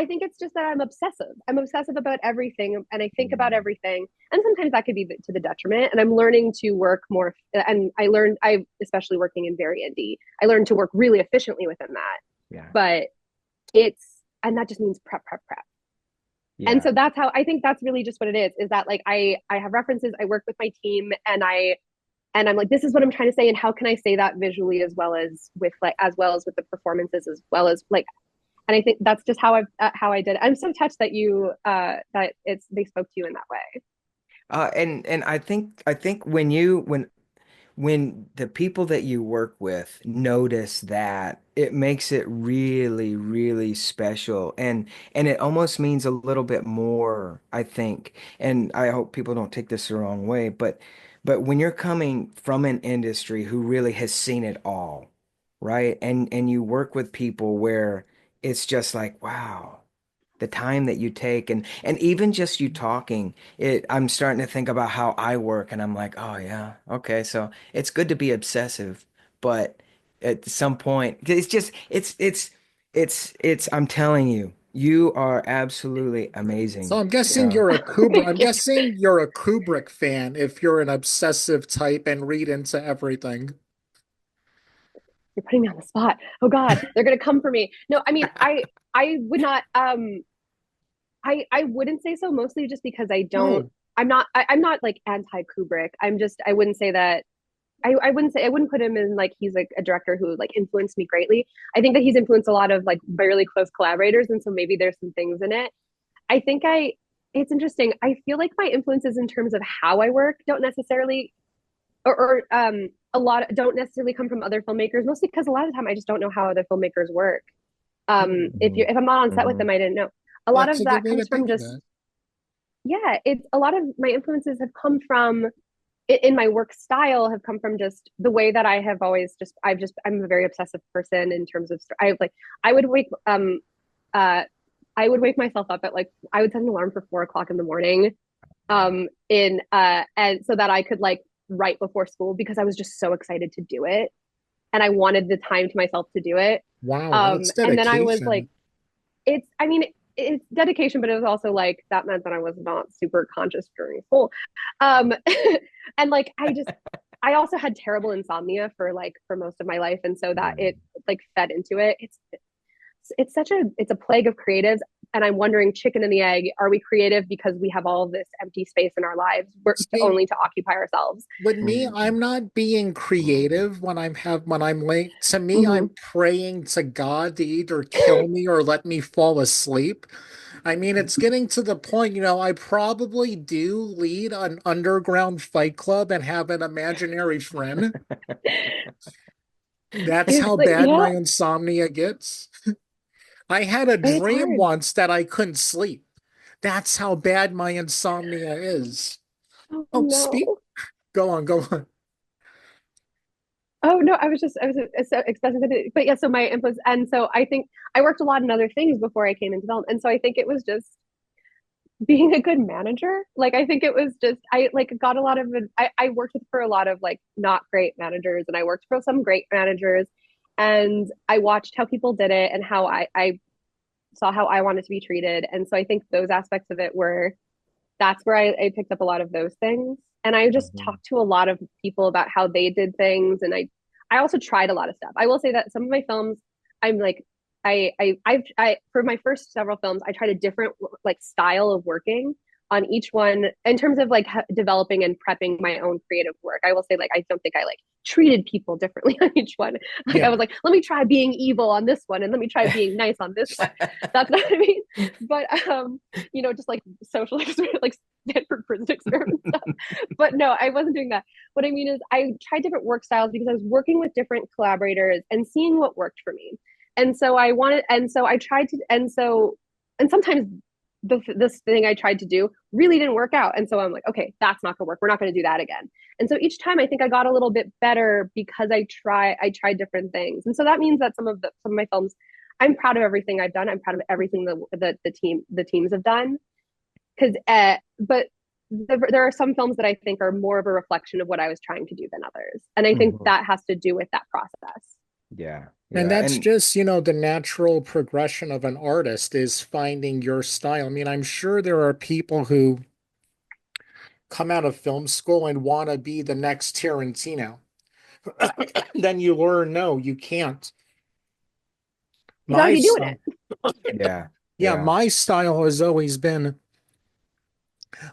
think it's just that I'm obsessive. I'm obsessive about everything and I think about Mm. everything. And sometimes that could be to the detriment. And I'm learning to work more. And I especially working in very indie, I learned to work really efficiently within that. Yeah. But and that just means prep, prep, prep. And Yeah. so that's how I think that's really just what it is that like I have references, I work with my team and I'm like, this is what I'm trying to say. And how can I say that visually as well as with the performances, as well as like, and I think that's just how I did it. I'm so touched that they spoke to you in that way. And I think when the people that you work with notice that, it makes it really, really special. And it almost means a little bit more, I think. And I hope people don't take this the wrong way, but when you're coming from an industry who really has seen it all, right? And you work with people where it's just like, wow, the time that you take and even just you talking it, I'm starting to think about how I work and I'm like, oh yeah, okay, so it's good to be obsessive, but at some point it's just it's I'm telling you, you are absolutely So amazing. I'm guessing So you're a Kubrick. Thank I'm you. guessing you're a Kubrick fan if you're an obsessive type and read into everything. You're putting me on the spot. Oh God, they're gonna come for me. No, I mean I would not I wouldn't say so, mostly just because Oh, I'm not like anti Kubrick. I wouldn't say that I wouldn't put him in like he's like a director who like influenced me greatly. I think that he's influenced a lot of like really close collaborators, and so maybe there's some things in it. I think I it's interesting. I feel like my influences in terms of how I work don't necessarily or a lot don't necessarily come from other filmmakers, mostly because a lot of the time I just don't know how other filmmakers work. Mhm. If I'm not on set with Mhm. them, I didn't know. A lot that's a of good that way to comes from think of just it. it's a lot of my influences have come from in my work style have come from just the way that I have always I'm a very obsessive person in terms of I would wake uh I would wake myself up at like I would set an alarm for 4 o'clock in the morning in and so that I could like write before school because I was just so excited to do it and I wanted the time to myself to do it. Wow, that's And then I was like dedication. I mean, it's dedication, but it was also like that meant that I was not super conscious during school. Um, and like I also had terrible insomnia for most of my life, and so that Yeah. it like fed into it. It's a plague of creatives, and I'm wondering, chicken and the egg, are we creative because we have all of this empty space in our lives See, only to occupy ourselves? with me, Mhm. I'm not being creative when I'm late. To me, I'm Mm-hmm. praying to God to either kill me or let me fall asleep. I mean, it's getting to the point, I probably do lead an underground fight club and have an imaginary friend. That's It's how like, bad my yeah, insomnia gets. I had a it's dream hard. once that I couldn't sleep. That's how bad my insomnia is. Oh Oh, speak. no. Go on, go on. Oh no, I was so expressive, but yeah. So my influence, and so I think I worked a lot in other things before I came into film, and so I think it was just being a good manager. Like I think it was just I like got a lot of I worked with for a lot of like not great managers, and I worked for some great managers, and I watched how people did it and how I saw how I wanted to be treated, and so I think those aspects of it were that's where I picked up a lot of those things. And I just Mhm. talked to a lot of people about how they did things. And I also tried a lot of stuff. I will say that some of my films, I'm like, for my first several films, I tried a different like style of working on each one in terms of like developing and prepping my own creative work. I will say like I don't think I like treated people differently on each one. Like I Yeah. was like, let me try being evil on this one and let me try being nice on this one. That's not what I mean. But just like social experiment, like Stanford prison experiment stuff. But no, I wasn't doing that. What I mean is I tried different work styles because I was working with different collaborators and seeing what worked for me. And so I tried to, and sometimes this thing I tried to do really didn't work out. And so I'm like, okay, that's not gonna work. We're not gonna do that again. And so each time I think I got a little bit better because I tried different things. And so that means that some of my films, I'm proud of everything I've done. I'm proud of everything the teams have done. Because but there are some films that I think are more of a reflection of what I was trying to do than others. And I think Mhm. that has to do with that process. Yeah, And yeah, that's and just, the natural progression of an artist is finding your style. I mean, I'm sure there are people who come out of film school and want to be the next Tarantino. Then you learn, no, you can't. He's My already doing style, it. yeah, yeah, yeah. my style has always been,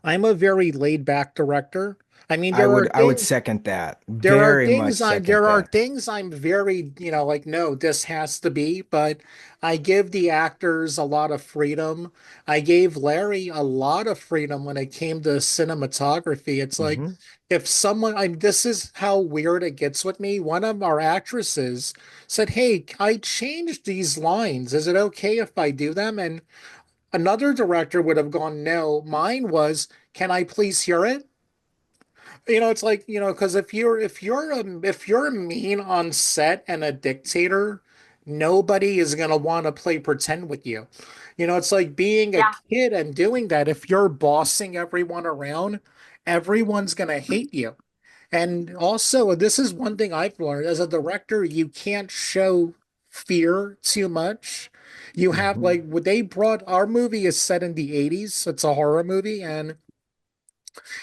I'm a very laid back director. I mean, I would second that. there are Very much things second that. I'm very, like, no, this has to be, but I give the actors a lot of freedom. I gave Larry a lot of freedom when it came to cinematography. It's like Hmm. if someone, this is how weird it gets with me. One of our actresses said, "Hey, I changed these lines. Is it okay if I do them?" And another director would have gone, "No." Mine was, "Can I please hear it?" It's like, because if you're mean on set and a dictator, nobody is gonna want to play pretend with you. It's like being a Yeah. kid and doing that. If you're bossing everyone around, everyone's gonna hate you. And also, this is one thing I've learned as a director, you can't show fear too much. You have Hmm. like what they brought our movie is set in the 80s. It's a horror movie, and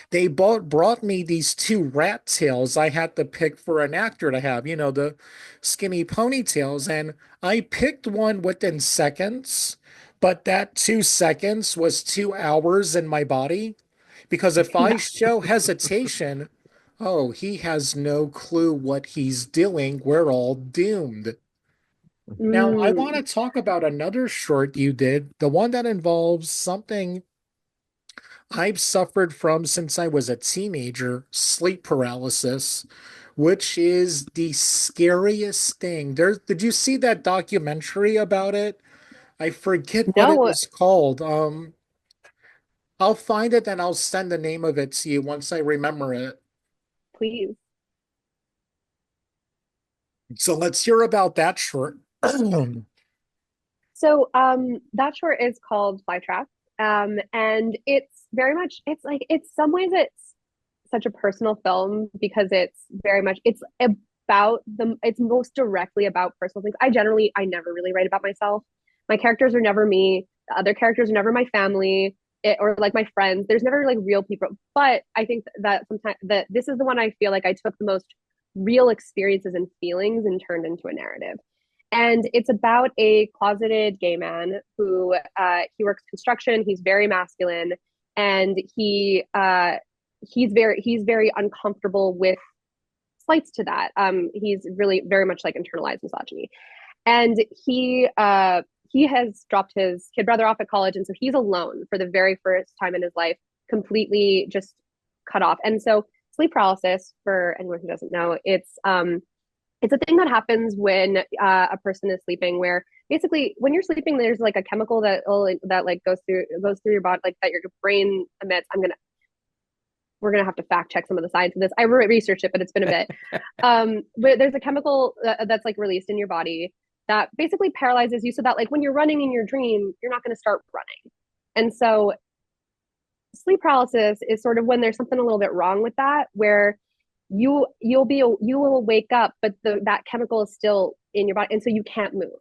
they brought me these two rat tails I had to pick for an actor to have, the skinny ponytails. And I picked one within seconds, but that 2 seconds was 2 hours in my body. Because if I Yeah. show hesitation, oh, he has no clue what he's doing. We're all doomed. Now, I want Mm. to talk about another short you did, the one that involves something I've suffered from since I was a teenager, sleep paralysis, which is the scariest thing. Did you see that documentary about it? I forget what it No, was called. I'll find it and I'll send the name of it to you once I remember it. please. So let's hear about that short. So that short is called Flytrap. And it's very much it's like it's some ways it's such a personal film because it's most directly about personal things. I never really write about myself. My characters are never me. The other characters are never my family or like my friends. There's never like real people. But I think that sometimes that this is the one I feel like I took the most real experiences and feelings and turned into a narrative. And it's about a closeted gay man who he works construction. He's very masculine, and he's very uncomfortable with slights to that. He's really very much like internalized misogyny, and he has dropped his kid brother off at college, and so he's alone for the very first time in his life, completely just cut off. And so sleep paralysis, for anyone who doesn't know, it's a thing that happens when a person is sleeping, where basically when you're sleeping, there's like a chemical that like goes through your body, like that your brain emits. We're gonna have to fact check some of the science of this. I researched it, but it's been a bit. But there's a chemical that's like released in your body that basically paralyzes you, so that like when you're running in your dream, you're not going to start running. And so sleep paralysis is sort of when there's something a little bit wrong with that, where you will wake up, but that chemical is still in your body, and so you can't move.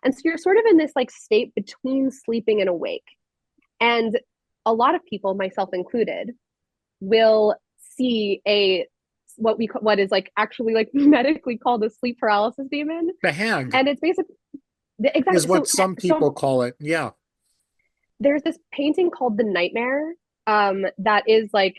And so you're sort of in this like state between sleeping and awake. And a lot of people, myself included, will see a what is like actually like medically called a sleep paralysis demon, The hag and it's basically is exactly what some people call it. Yeah. there's this painting called The Nightmare, that is like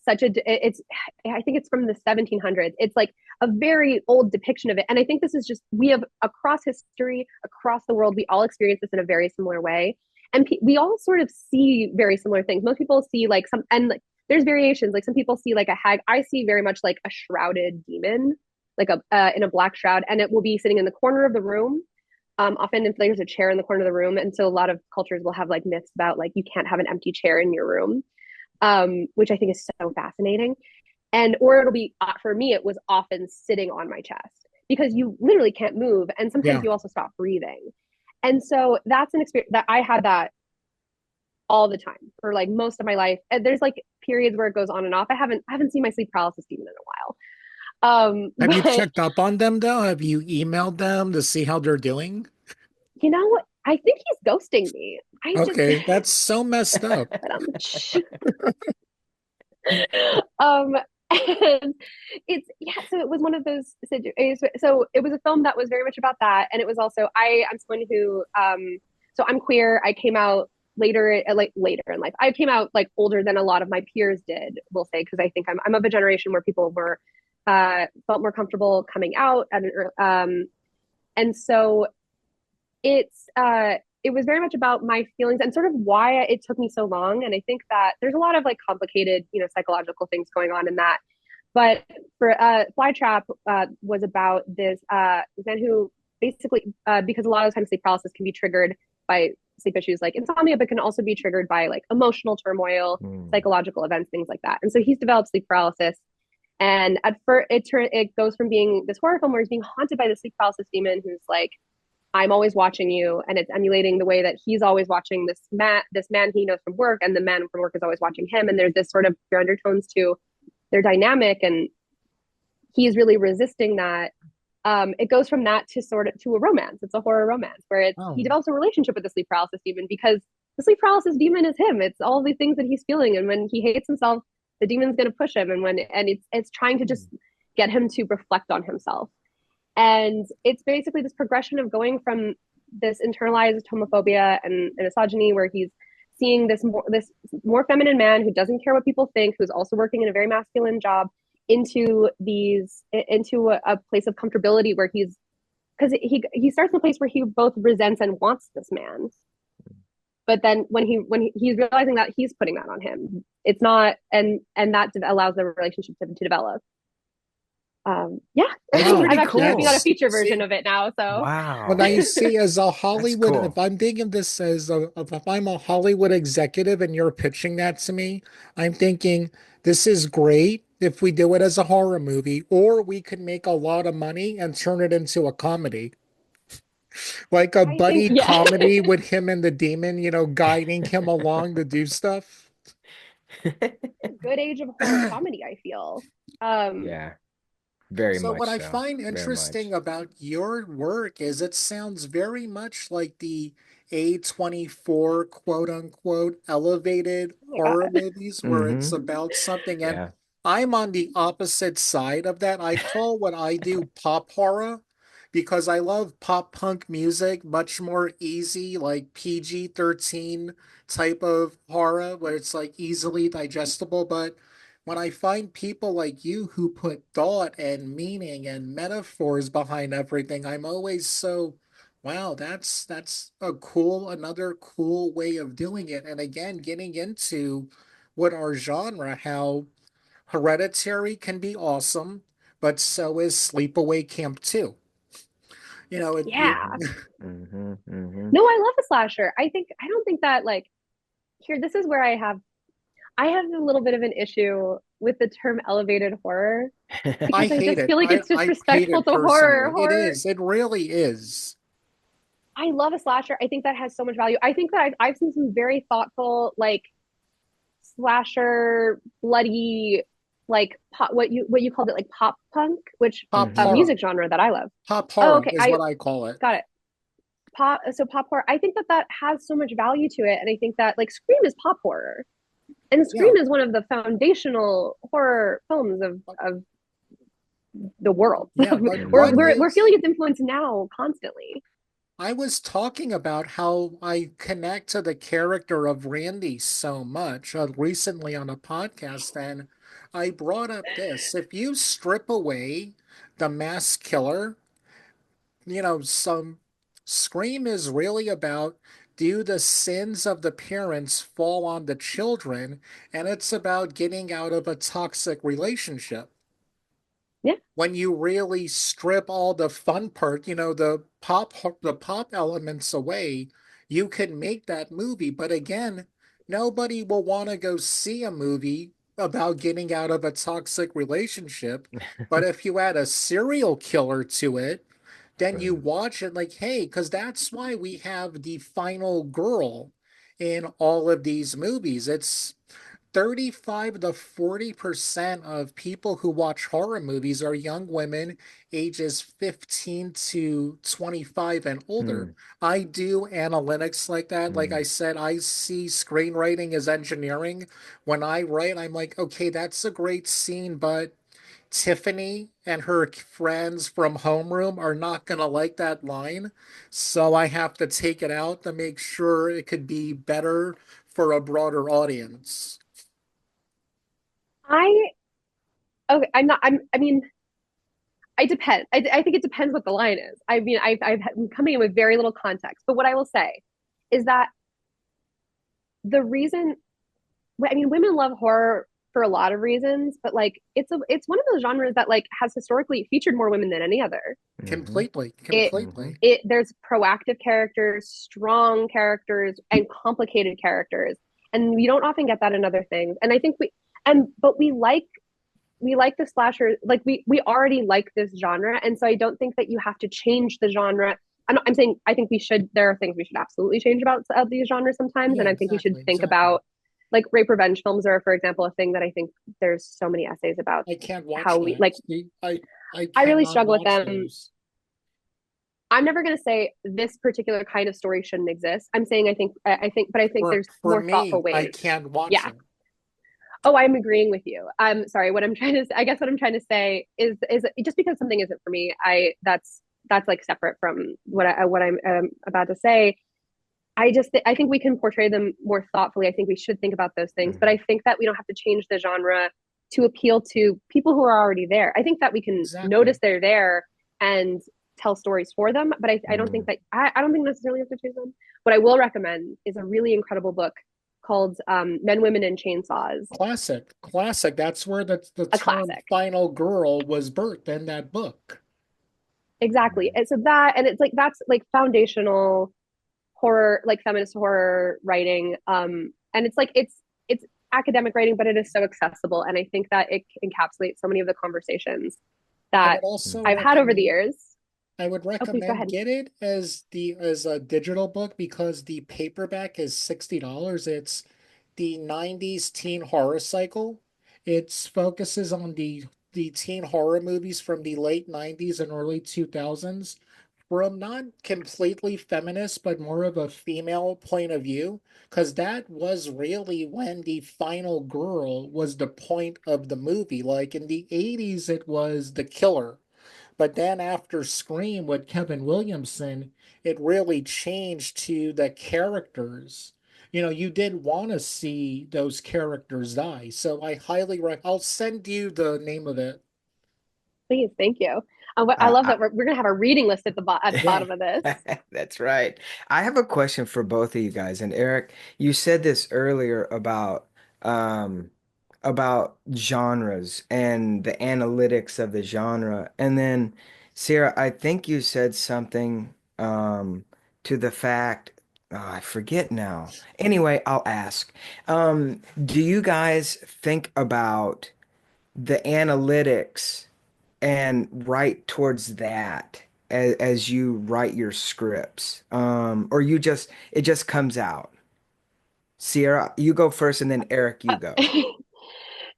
such a it's I think it's from the 1700s. It's like a very old depiction of it, and I think this is just we have across history, across the world, we all experience this in a very similar way, and we all sort of see very similar things. Most people see like some, and like there's variations. Like some people see like a hag. I see very much like a shrouded demon, like a in a black shroud, and it will be sitting in the corner of the room. Often if there's a chair in the corner of the room, and so a lot of cultures will have like myths about like you can't have an empty chair in your room, which I think is so fascinating. And or it'll be for me, it was often sitting on my chest because you literally can't move, and sometimes Yeah. you also stop breathing. And so that's an experience that I had that all the time for like most of my life. And there's like periods where it goes on and off. I haven't seen my sleep paralysis demon in a while. Have you But checked up on them though? Have you emailed them to see how they're doing? you know what? I think he's ghosting me. I just Okay, that's so messed up. but um and it's yeah, so it was one of those so it was a film that was very much about that, and it was also I'm someone who so I'm queer. I came out later in life. I came out like older than a lot of my peers did, we'll say, because I think I'm of a generation where people were felt more comfortable coming out and so it was very much about my feelings and sort of why it took me so long. And I think that there's a lot of like complicated, psychological things going on in that. But for Flytrap was about this man who basically, because a lot of times sleep paralysis can be triggered by sleep issues like insomnia, but can also be triggered by like emotional turmoil, Mm. psychological events, things like that. And so he's developed sleep paralysis. And at first, it goes from being this horror film where he's being haunted by the sleep paralysis demon, who's like, I'm always watching you, and it's emulating the way that he's always watching this man he knows from work, and the man from work is always watching him. And there's this sort of undertones to their dynamic, and he's really resisting that. It goes from that to sort of to a romance. It's a horror romance where he Oh, develops a relationship with the sleep paralysis demon because the sleep paralysis demon is him. It's all the things that he's feeling, and when he hates himself, the demon's going to push him, and it's trying to just get him to reflect on himself. And it's basically this progression of going from this internalized homophobia and misogyny, where he's seeing this more feminine man who doesn't care what people think, who's also working in a very masculine job, into a place of comfortability where he's because he starts in a place where he both resents and wants this man, but then he's realizing that he's putting that on him, it's not, and that allows the relationship to develop. Yeah, That's wow. I'm pretty actually working on a cool. feature version See, of it now. So when Wow. I see as a That's Hollywood, if cool. I'm thinking this as if I'm a Hollywood executive and you're pitching that to me, I'm thinking this is great if we do it as a horror movie, or we could make a lot of money and turn it into a comedy, like a I think, buddy yeah, comedy with him and the demon, guiding him along to do stuff. a good age of horror comedy, I feel. Um, Yeah, very So what much I so. find Very interesting much. about your work is it sounds very much like the A24 quote unquote elevated horror yeah. movies where it's Hmm. about something. And Yeah. I'm on the opposite side of that. I call what I do pop horror because I love pop punk music, much more easy, like PG-13 type of horror where it's like easily digestible. But when I find people like you who put thought and meaning and metaphors behind everything, I'm always so, wow, that's another cool way of doing it. And again, getting into what our genre, how Hereditary can be awesome, but so is Sleepaway Camp 2. You know, Yeah. Hmm. Hmm. No, I love a slasher. I don't think that like here, this is where I have a little bit of an issue with the term elevated horror I because I hate just it. feel like it's I hate disrespectful it to horror. personally. It Horror, is. It really is. I love a slasher. I think that has so much value. I think that I've seen some very thoughtful, like slasher, bloody, like what you called it, like pop punk, which Pop a Hmm. horror. music genre that I love. Pop Oh, horror okay, is I what I call it. got it. Pop horror. I think that has so much value to it, and I think that like Scream is pop horror. And Yeah, Scream is one of the foundational horror films of the world. yeah, but we're, what we're we're feeling is its influence now constantly. I was talking about how I connect to the character of Randy so much recently on a podcast, and I brought up this. If you strip away the mass killer, some Scream is really about, do the sins of the parents fall on the children, and it's about getting out of a toxic relationship. Yeah. When you really strip all the fun part, the pop elements away, you can make that movie. But again, nobody will want to go see a movie about getting out of a toxic relationship. But if you add a serial killer to it, then you Mm, watch it like, hey, because that's why we have the final girl in all of these movies. It's 35 to 40% of people who watch horror movies are young women ages 15 to 25 and older. mm, I do analytics like that. Like mm. I said, I see screenwriting as engineering. When I write, I'm like, okay, that's a great scene, but Tiffany and her friends from homeroom are not going to like that line. So I have to take it out to make sure it could be better for a broader audience. I okay, I'm not I mean, I depend. I think it depends what the line is. I mean, I'm coming in with very little context, but what I will say is that the reason, I mean, women love horror for a lot of reasons, but like it's one of those genres that like has historically featured more women than any other. Mhm, Completely, It mhm, completely. there's proactive characters, strong characters, and complicated characters, and you don't often get that in other things. And I think but we like the slasher, like we already like this genre, and so I don't think that you have to change the genre. I'm saying I think we should. There are things we should absolutely change about these genres sometimes, and Yeah, I think we should exactly, think exactly. about like rape revenge films are, for example, a thing that I think there's so many essays about I can't watch how we that. like. See, I I really cannot struggle with watch them. those. I'm never going to say this particular kind of story shouldn't exist. I'm saying but I think For there's for more thoughtful me, I ways. can't watch Yeah. it. Oh, I'm agreeing with you. I'm sorry. What I'm trying to, I guess, what I'm trying to say is just because something isn't for me, that's like separate from what I'm about to say. I think we can portray them more thoughtfully. I think we should think about those things, but I mhm. think that we don't have to change the genre to appeal to people who are already there. I think that we can notice Exactly. they're there and tell stories for them, but I don't think Mm. that I don't think necessarily have to change them. What I will recommend is a really incredible book called Men, Women, and Chainsaws, Classic, classic. That's where the a term classic. final girl was birthed in that book. Exactly. And so that, and it's like, that's like foundational horror, like feminist horror writing. And it's like, it's academic writing, but it is so accessible. And I think that it encapsulates so many of the conversations I that would also I've had over the recommend years. I would Oh, please go recommend ahead. get it as a digital book because the paperback is $60. It's the 90s teen horror cycle. It focuses on the teen horror movies from the late 90s and early 2000s from not completely feminist, but more of a female point of view, because that was really when the final girl was the point of the movie. Like in the 80s, it was the killer. But then after Scream with Kevin Williamson, it really changed to the characters. You did want to see those characters die. So I I'll send you the name of it. Please, thank you. I Uh, love I, that we're going to have a reading list at the Yeah. bottom of this. That's right. I have a question for both of you guys. And Eric, you said this earlier um about genres and the analytics of the genre. And then Sarah, I think you said something to the fact, oh, I forget now. Anyway, I'll ask. Do you guys think about the analytics and write towards that as you write your scripts? Or it just comes out. Sierra, you go first, and then Eric, you go.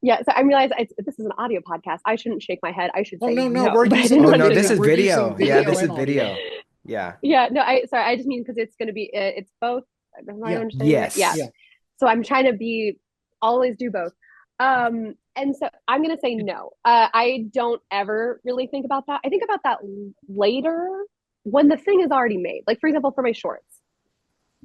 Yeah, so I realize this is an audio podcast. I shouldn't shake my head. I should Oh say no, no, no, but I didn't Oh want no, to this say is we're using video. Yeah, video this is and audio. video. Yeah. yeah, no, I just mean because it's going to be it's both. Am I Yeah, understanding right? Yeah. Yes. yeah. So I'm trying to be always do both. And so I'm gonna say no. I don't ever really think about that. I think about that later when the thing is already made. Like for example, for my shorts,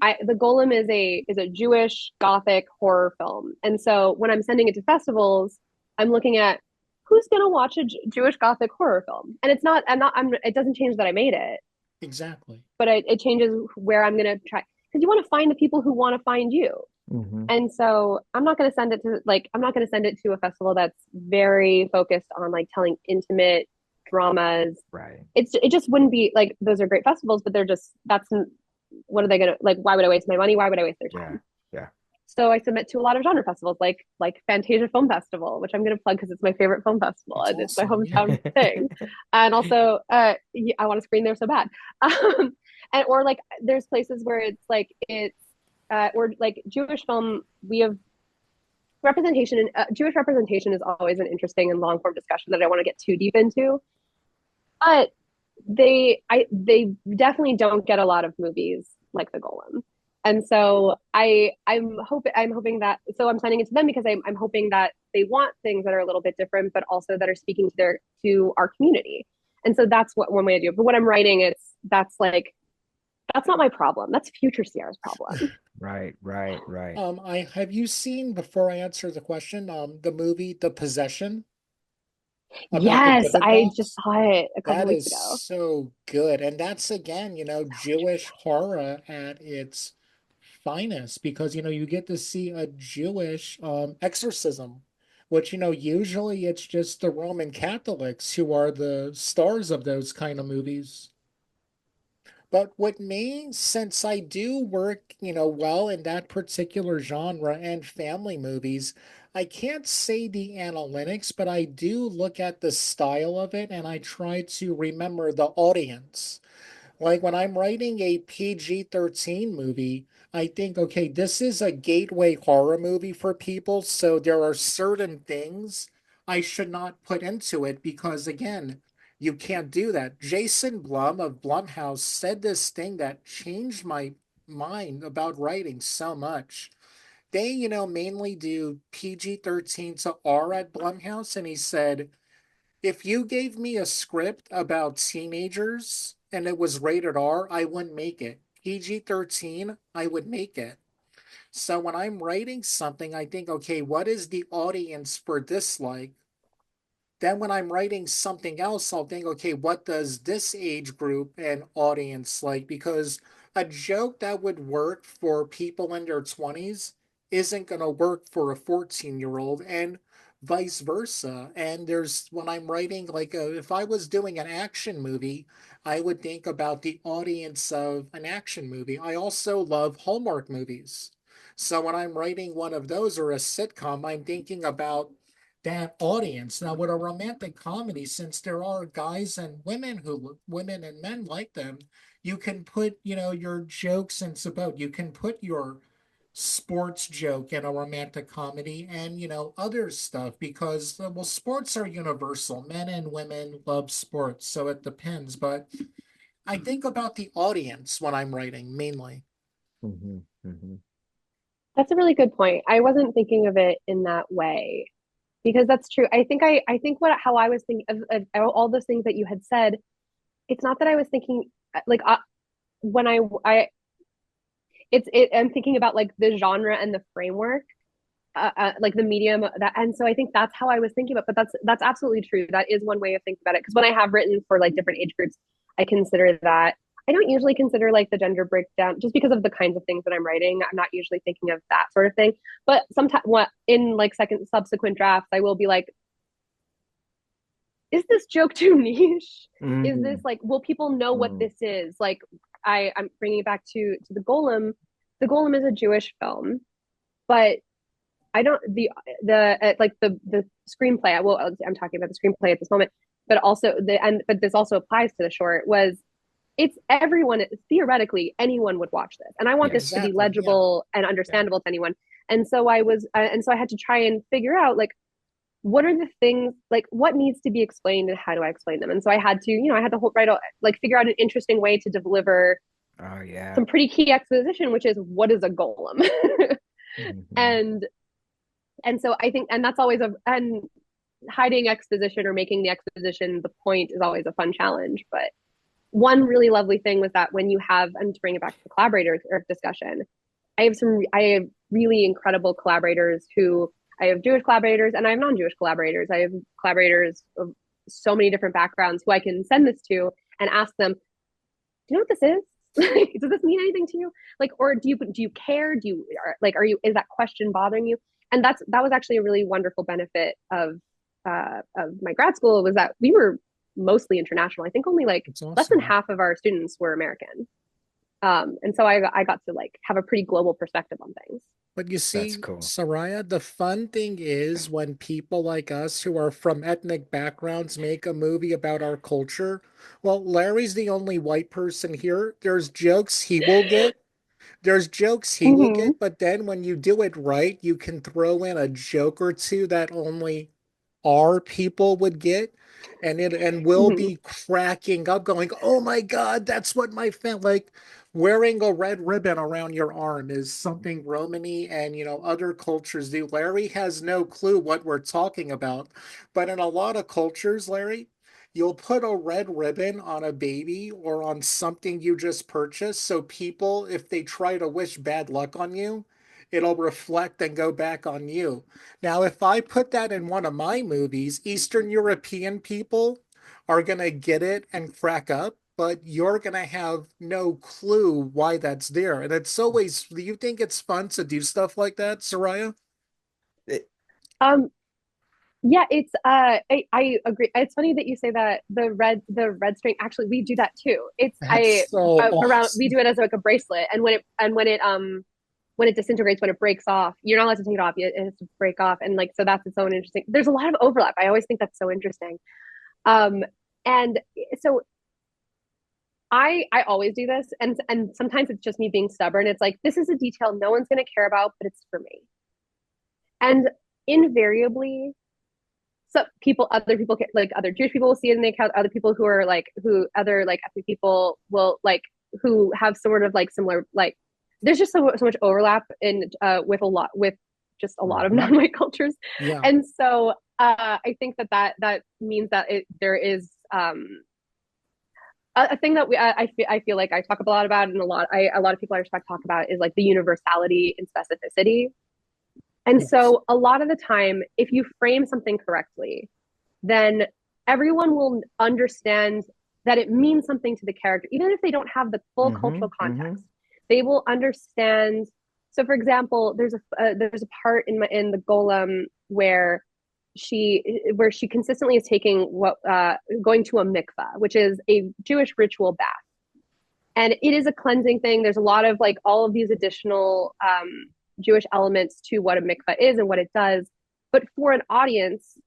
the Golem is a Jewish Gothic horror film, and so when I'm sending it to festivals, I'm looking at who's gonna watch a Jewish Gothic horror film, and it's not. I'm not. I'm. It doesn't change that I made it, Exactly. but it changes where I'm gonna try because you want to find the people who want to find you. Hmm. And so I'm not going to send it to like I'm not going to send it to a festival that's very focused on like telling intimate dramas. Right. It just wouldn't be like those are great festivals, but they're just that's what are they going to like? Why would I waste my money? Why would I waste their Yeah. time? Yeah. So I submit to a lot of genre festivals, like Fantasia Film Festival, which I'm going to plug because it's my favorite film festival That's and it's my awesome. Yeah. hometown thing. And also, I want to screen there so bad. And or like there's places where it's like it's or like Jewish film, we have representation and Jewish representation is always an interesting and long form discussion that I don't want to get too deep into. But they definitely don't get a lot of movies like The Golem. And so I'm hoping that so I'm sending it to them because I'm hoping that they want things that are a little bit different, but also that are speaking to to our community. And so that's what one way I do it. But when I'm writing, that's not my problem. That's future Sierra's problem. Right. Right. Right. I have you seen, before I answer the question, the movie The Possession about the Yes, Dippin' I just Dots? saw it a couple That weeks is ago. so good. And that's again, Jewish horror at its finest because, you get to see a Jewish exorcism, which, usually it's just the Roman Catholics who are the stars of those kind of movies. But with me, since I do work, well in that particular genre and family movies, I can't say the analytics, but I do look at the style of it and I try to remember the audience. Like when I'm writing a PG-13 movie, I think, okay, this is a gateway horror movie for people, so there are certain things I should not put into it because, again, you can't do that. Jason Blum of Blumhouse said this thing that changed my mind about writing so much. They, mainly do PG-13 to R at Blumhouse, and he said, if you gave me a script about teenagers and it was rated R, I wouldn't make it. PG-13, I would make it. So when I'm writing something, I think, okay, what is the audience for this like? Then when I'm writing something else, I'll think, okay, what does this age group and audience like? Because a joke that would work for people in their 20s isn't going to work for a 14-year-old and vice versa. And when I'm writing, like, if I was doing an action movie, I would think about the audience of an action movie. I also love Hallmark movies. So when I'm writing one of those or a sitcom, I'm thinking about that audience. Now, with a romantic comedy, since there are guys and women and men like them, you can put, your jokes into both. You can put your sports joke in a romantic comedy and, other stuff because, well, sports are universal. Men and women love sports, so it depends. But I think about the audience when I'm writing mainly. Hmm. Hmm. That's a really good point. I wasn't thinking of it in that way because that's true. I think what how I was thinking of all those things that you had said. It's not that I was thinking like when I I'm thinking about like the genre and the framework, like the medium that, and so I think that's how I was thinking about. But that's absolutely true. That is one way of thinking about it. Because when I have written for like different age groups, I consider that. I don't usually consider like the gender breakdown just because of the kinds of things that I'm writing. I'm not usually thinking of that sort of thing. But sometimes, what in like second subsequent drafts, I will be like, is this joke too niche? Is this Hmm. like, will people know what Hmm. this is? Like, I'm bringing it back to the Golem. The Golem is a Jewish film, but I don't like the screenplay. Well, I'm talking about the screenplay at this moment, but also but this also applies to the short. It's everyone theoretically anyone would watch this, and I want this to Yes. be Exactly. Yeah. legible and Yeah. understandable to anyone. And so I had to try and figure out like what are the things like what needs to be explained and how do I explain them. And so I had to I had to like figure out an interesting way to deliver Oh yeah. some pretty key exposition, which is what is a golem, Hmm. and And so I think, and that's always and hiding exposition or making the exposition the point is always a fun challenge. But one really lovely thing was that when you have, and to bring it back to the collaborators or discussion, I have really incredible collaborators who, I have Jewish collaborators and I have non-Jewish collaborators. I have collaborators of so many different backgrounds who I can send this to and ask them, do you know what this is? Does this mean anything to you? Like, or do you care? Do you are you, is that question bothering you? And that was actually a really wonderful benefit of my grad school, was that we were mostly international. I think only like It's less than awesome. half of our students were American. And so I got to like have a pretty global perspective on things. But you That's see, cool. Soraya, the fun thing is when people like us who are from ethnic backgrounds make a movie about our culture. Well, Larry's the only white person here. There's jokes he will Mm-hmm. get, but then when you do it right, you can throw in a joke or two that only our people would get, and we'll Mm-hmm. be cracking up, going, "Oh my God, that's what my fan like." Wearing a red ribbon around your arm is something Romani and other cultures do. Larry has no clue what we're talking about, but in a lot of cultures, Larry, you'll put a red ribbon on a baby or on something you just purchased, so people, if they try to wish bad luck on you, it'll reflect and go back on you. Now, if I put that in one of my movies, Eastern European people are going to get it and crack up, but you're going to have no clue why that's there. And it's always, do you think it's fun to do stuff like that, Soraya? It- Um, yeah, it's I agree. It's funny that you say that the red string. Actually, we do that too. It's I That's so around we awesome. do it as like a bracelet, and when it disintegrates, when it breaks off, you're not allowed to take it off. It has to break off, and like so that's its own interesting. There's a lot of overlap. I always think that's so interesting. Um, and so I always do this, and sometimes it's just me being stubborn. It's like this is a detail no one's going to care about, but it's for me. And invariably, so other people, like other Jewish people will see it in the account. Other people who are like who other like ethnic people will like who have sort of like similar like. There's just so much overlap in with just a lot of Mhm. non-white cultures, Yeah. and so I think that means that there is a thing that I feel like I talk a lot about, and a lot of people I respect talk about, is like the universality and specificity. And Yes. so a lot of the time, if you frame something correctly, then everyone will understand that it means something to the character, even if they don't have the full cultural Hmm. context. They will understand. So, for example, there's a part in the Golem where she consistently is taking what going to a mikvah, which is a Jewish ritual bath, and it is a cleansing thing. There's a lot of like all of these additional Jewish elements to what a mikvah is and what it does. But for an audience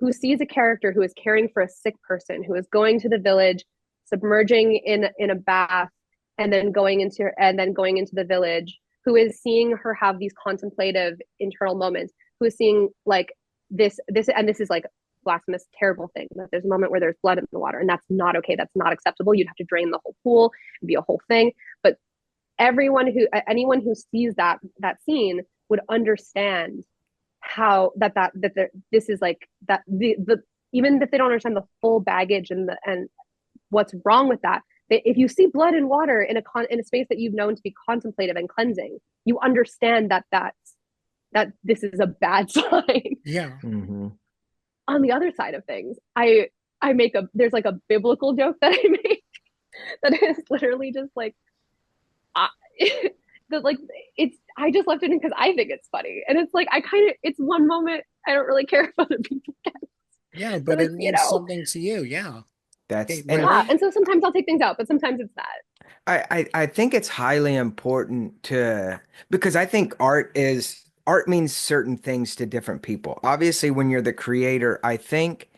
who sees a character who is caring for a sick person, who is going to the village, submerging in a bath, and then going into the village, who is seeing her have these contemplative internal moments, who is seeing like this is like blasphemous, terrible thing. That there's a moment where there's blood in the water, and that's not okay. That's not acceptable. You'd have to drain the whole pool and be a whole thing. But anyone who sees that scene would understand how this is like that the even if they don't understand the full baggage and what's wrong with that, if you see blood and water in a space that you've known to be contemplative and cleansing, you understand that this is a bad sign. Yeah. Hmm. On the other side of things, I make a there's like a biblical joke that I make that is literally just like I, that like it's I just left it in because I think it's funny, and it's like I kind of it's one moment I don't really care if other people get it. Yeah, So but it it's means something to you. Yeah. Okay, That's and yeah, Larry? and so sometimes I'll take things out, but sometimes it's that. I think it's highly important to because I think art means certain things to different people. Obviously, when you're the creator, I think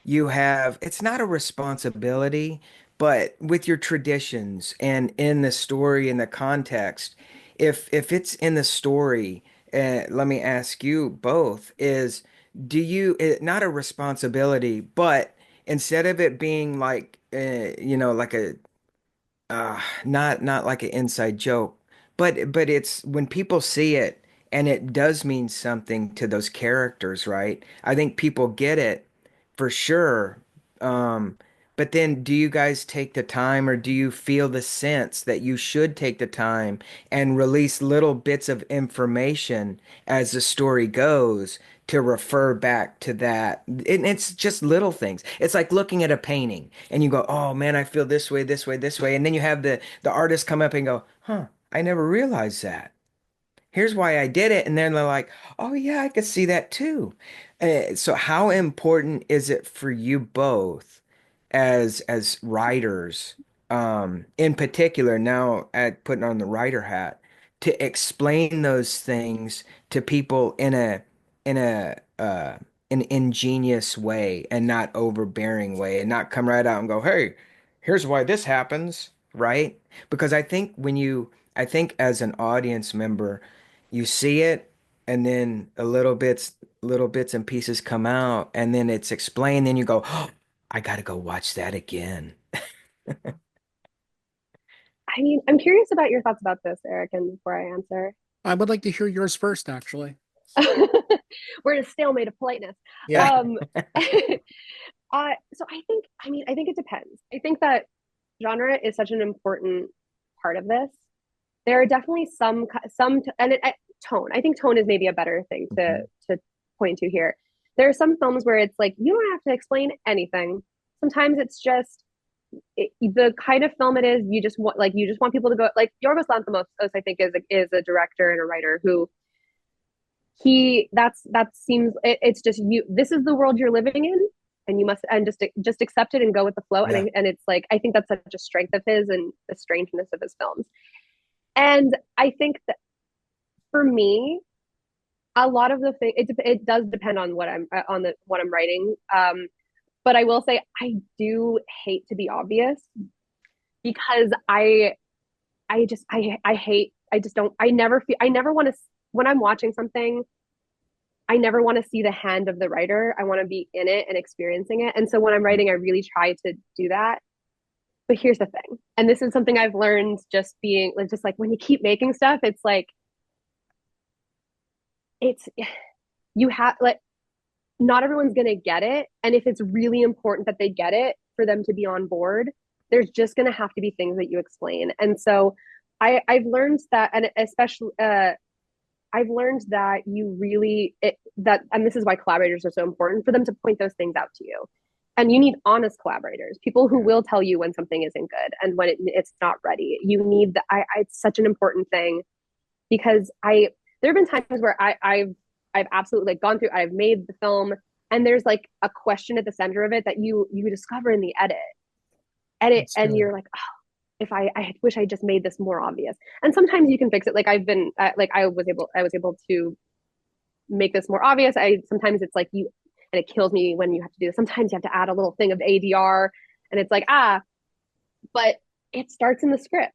you have it's not a responsibility, but with your traditions and in the story and the context, if it's in the story, let me ask you both, is do you not a responsibility, but instead of it being like like a not like an inside joke, but it's when people see it and it does mean something to those characters, right? I think people get it for sure. Um, but then do you guys take the time, or do you feel the sense that you should take the time and release little bits of information as the story goes to refer back to that? And it's just little things. It's like looking at a painting and you go, "Oh man, I feel this way, this way, this way." And then you have the artist come up and go, "Huh, I never realized that. Here's why I did it." And then they're like, "Oh yeah, I could see that too." So how important is it for you both as writers, in particular now at putting on the writer hat, to explain those things to people in a an ingenious way and not overbearing way, and not come right out and go, "Hey, here's why this happens," right? Because I think as an audience member, you see it, and then little bits and pieces come out, and then it's explained, then you go, "Oh, I gotta go watch that again." I mean, I'm curious about your thoughts about this, Eric, and before I answer. I would like to hear yours first, actually. We're in a stalemate of politeness. Yeah. Um, so I think it depends. I think that genre is such an important part of this. There are definitely tone. I think tone is maybe a better thing Mhm. to point to here. There are some films where it's like you don't have to explain anything. Sometimes it's just the kind of film it is. You just want people to go. Like Yorgos Lanthimos, I think, is a director and a writer who that seems it's just you. This is the world you're living in, and you must and just accept it and go with the flow. Yeah. And it's like I think that's such a strength of his and the strangeness of his films. And I think that for me, a lot of the thing it does depend on what I'm writing. But I will say I do hate to be obvious because I hate I just don't I never want to when I'm watching something I never want to see the hand of the writer. I want to be in it and experiencing it. And so when I'm writing, I really try to do that. But here's the thing, and this is something I've learned just being just like when you keep making stuff, it's like it's you have like not everyone's gonna get it. And if it's really important that they get it for them to be on board, there's just gonna have to be things that you explain. And so I've learned that, and especially I've learned that and this is why collaborators are so important for them to point those things out to you. And you need honest collaborators, people who Yeah. will tell you when something isn't good and when it's not ready. You need it's such an important thing because there have been times where I've absolutely like gone through, I've made the film and there's like a question at the center of it that you discover in the edit That's and good. you're like, oh, if I wish I just made this more obvious. And sometimes you can fix it. Like I was able to make this more obvious. I sometimes it's like you and it kills me when you have to do this. Sometimes you have to add a little thing of ADR and it's like but it starts in the script.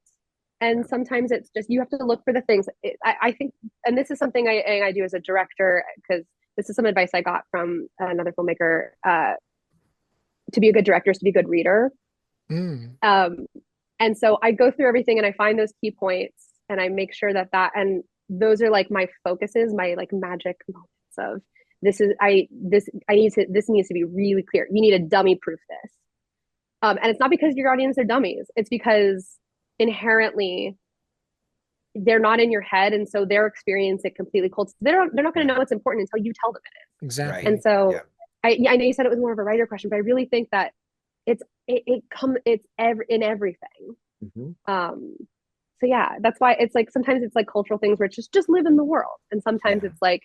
And sometimes it's just you have to look for the things. I think, and this is something I do as a director because this is some advice I got from another filmmaker. To be a good director is to be a good reader. Mm. Um, and so I go through everything and I find those key points and I make sure and those are like my focuses, my like magic moments of this needs to be really clear. You need to dummy proof this. And it's not because your audience are dummies. It's because inherently they're not in your head. And so they're experiencing it completely cold. So they're not going Yeah. to know it's important until you tell them it is. Right. And Exactly. so Yeah. I know you said it was more of a writer question, but I really think that it's in everything. Hmm. Um, so yeah, that's why it's like sometimes it's like cultural things where it's just live in the world, and sometimes Yeah. it's like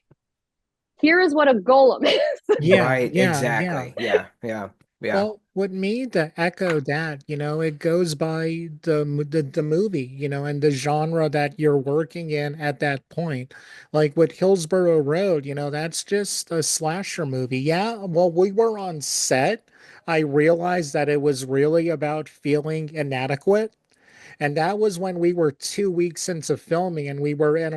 here is what a golem is. Yeah, Right. yeah, yeah. Exactly. Yeah. Yeah. Yeah. Well, with me, to echo that, it goes by the movie, and the genre that you're working in at that point. Like with Hillsborough Road, that's just a slasher movie. Yeah, well, we were on set. I realized that it was really about feeling inadequate. And that was when we were 2 weeks into filming and we were in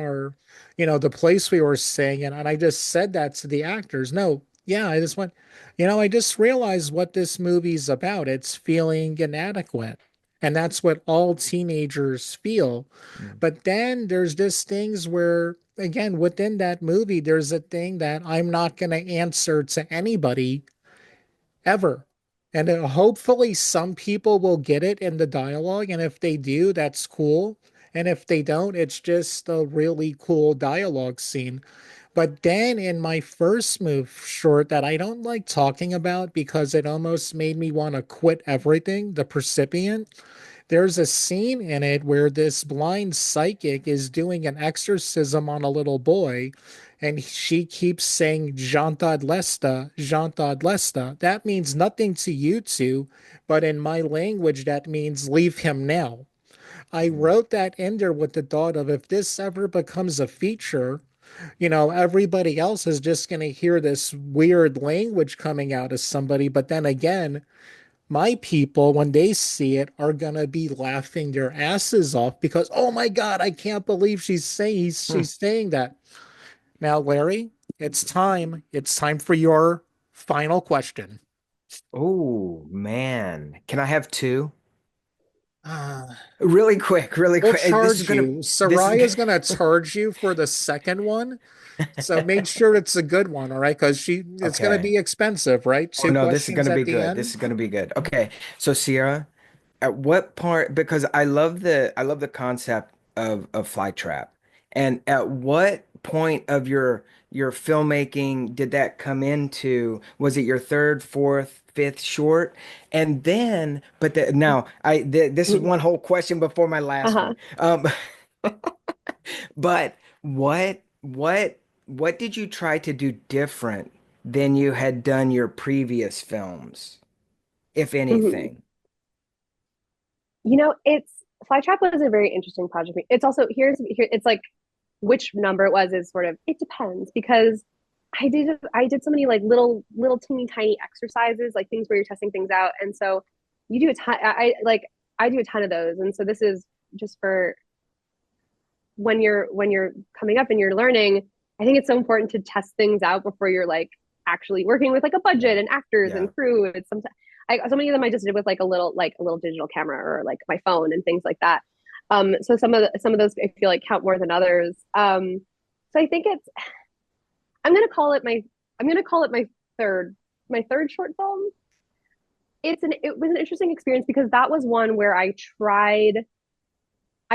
the place we were staying in. And I just said that to the actors. No, yeah, I just realized what this movie's about. It's feeling inadequate. And that's what all teenagers feel. Mm. But then there's just things where, again, within that movie, there's a thing that I'm not going to answer to anybody ever. And hopefully some people will get it in the dialogue. And if they do, that's cool. And if they don't, it's just a really cool dialogue scene. But then in my first move short that I don't like talking about because it almost made me want to quit everything, The Percipient, there's a scene in it where this blind psychic is doing an exorcism on a little boy, and she keeps saying Jantad Lesta, Jantad Lesta. That means nothing to you two, but in my language, that means leave him now. I Mm. wrote that in there with the thought of if this ever becomes a feature, everybody else is just going to hear this weird language coming out of somebody. But then again, my people, when they see it, are gonna be laughing their asses off because, oh my God, I can't believe Hmm. she's saying that. Now, Larry, it's time. It's time for your final question. Oh man, can I have two? Uh, Really we'll quick. charge you. This is Soraya's gonna charge you for the second one, so make sure it's a good one, all right? Because it's gonna okay. be expensive, right? Oh Two no, this is questions gonna at be the good. This end. is gonna be good. Okay, so Sierra, at what part, because I love the concept of fly trap, and at what point of your filmmaking did that come into? Was it your third, fourth, fifth short? And then, now this is one whole question before my last Uh-huh. one. But what did you try to do different than you had done your previous films, if Mhm. anything? It's Flytrap was a very interesting project. It's also it's like which number it was is sort of it depends because I did so many like little teeny tiny exercises, like things where you're testing things out, and so you do a ton. I do a ton of those, and so this is just for when you're coming up and you're learning. I think it's so important to test things out before you're like actually working with like a budget Yeah. and actors Yeah. and crew. It's sometimes so many of them I just did with like a little digital camera or like my phone and things like that. So some of those I feel like count more than others. So I think I'm gonna call it my I'm gonna call it third my third short film. It was an interesting experience because that was one where I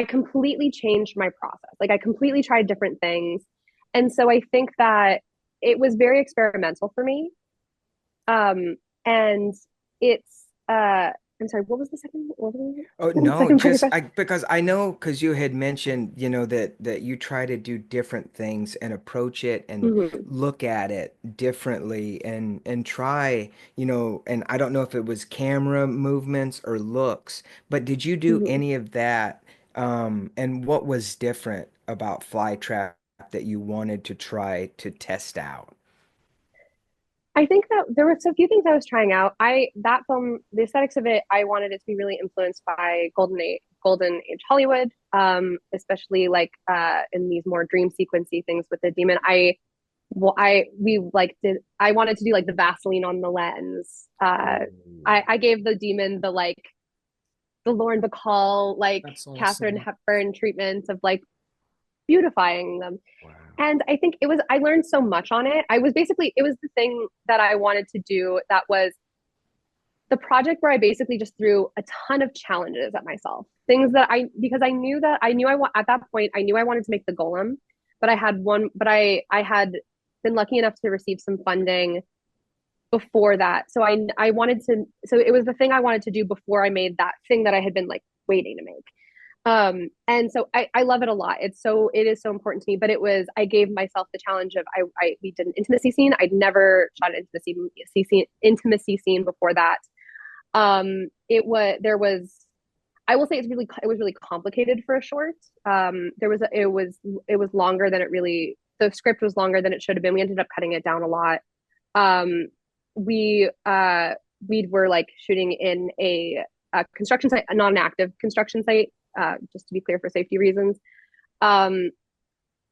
completely changed my process. Like I completely tried different things. And so I think that it was very experimental for me. And it's I'm sorry, Oh what was the no, second part of your just question? because I know because you had mentioned, that you try to do different things and approach it and Mm-hmm, look at it differently and try, and I don't know if it was camera movements or looks, but did you do mm-hmm. any of that? And what was different about Flytrap that you wanted to try to test out? I think that there were so few things I was trying out. That film, the aesthetics of it, I wanted it to be really influenced by golden age Hollywood, especially like in these more dream sequency things with the demon. I wanted to do like the Vaseline on the lens. Ooh. I gave the demon the Lauren Bacall like That's Catherine awesome. Hepburn treatment of like beautifying them. Wow. And I think I learned so much on it. It was the thing that I wanted to do that was the project where I basically just threw a ton of challenges at myself. Things because I knew at that point, I knew I wanted to make the Golem, but I had been lucky enough to receive some funding before that. So it was the thing I wanted to do before I made that thing that I had been like waiting to make. And so I love it a lot. It is so important to me. But I gave myself the challenge of we did an intimacy scene. I'd never shot an intimacy scene before that. It was there was I will say it was really complicated for a short. It was longer than it really the script was longer than it should have been. We ended up cutting it down a lot. Um, we we were like shooting in a construction site, a non-active construction site, just to be clear for safety reasons. Um,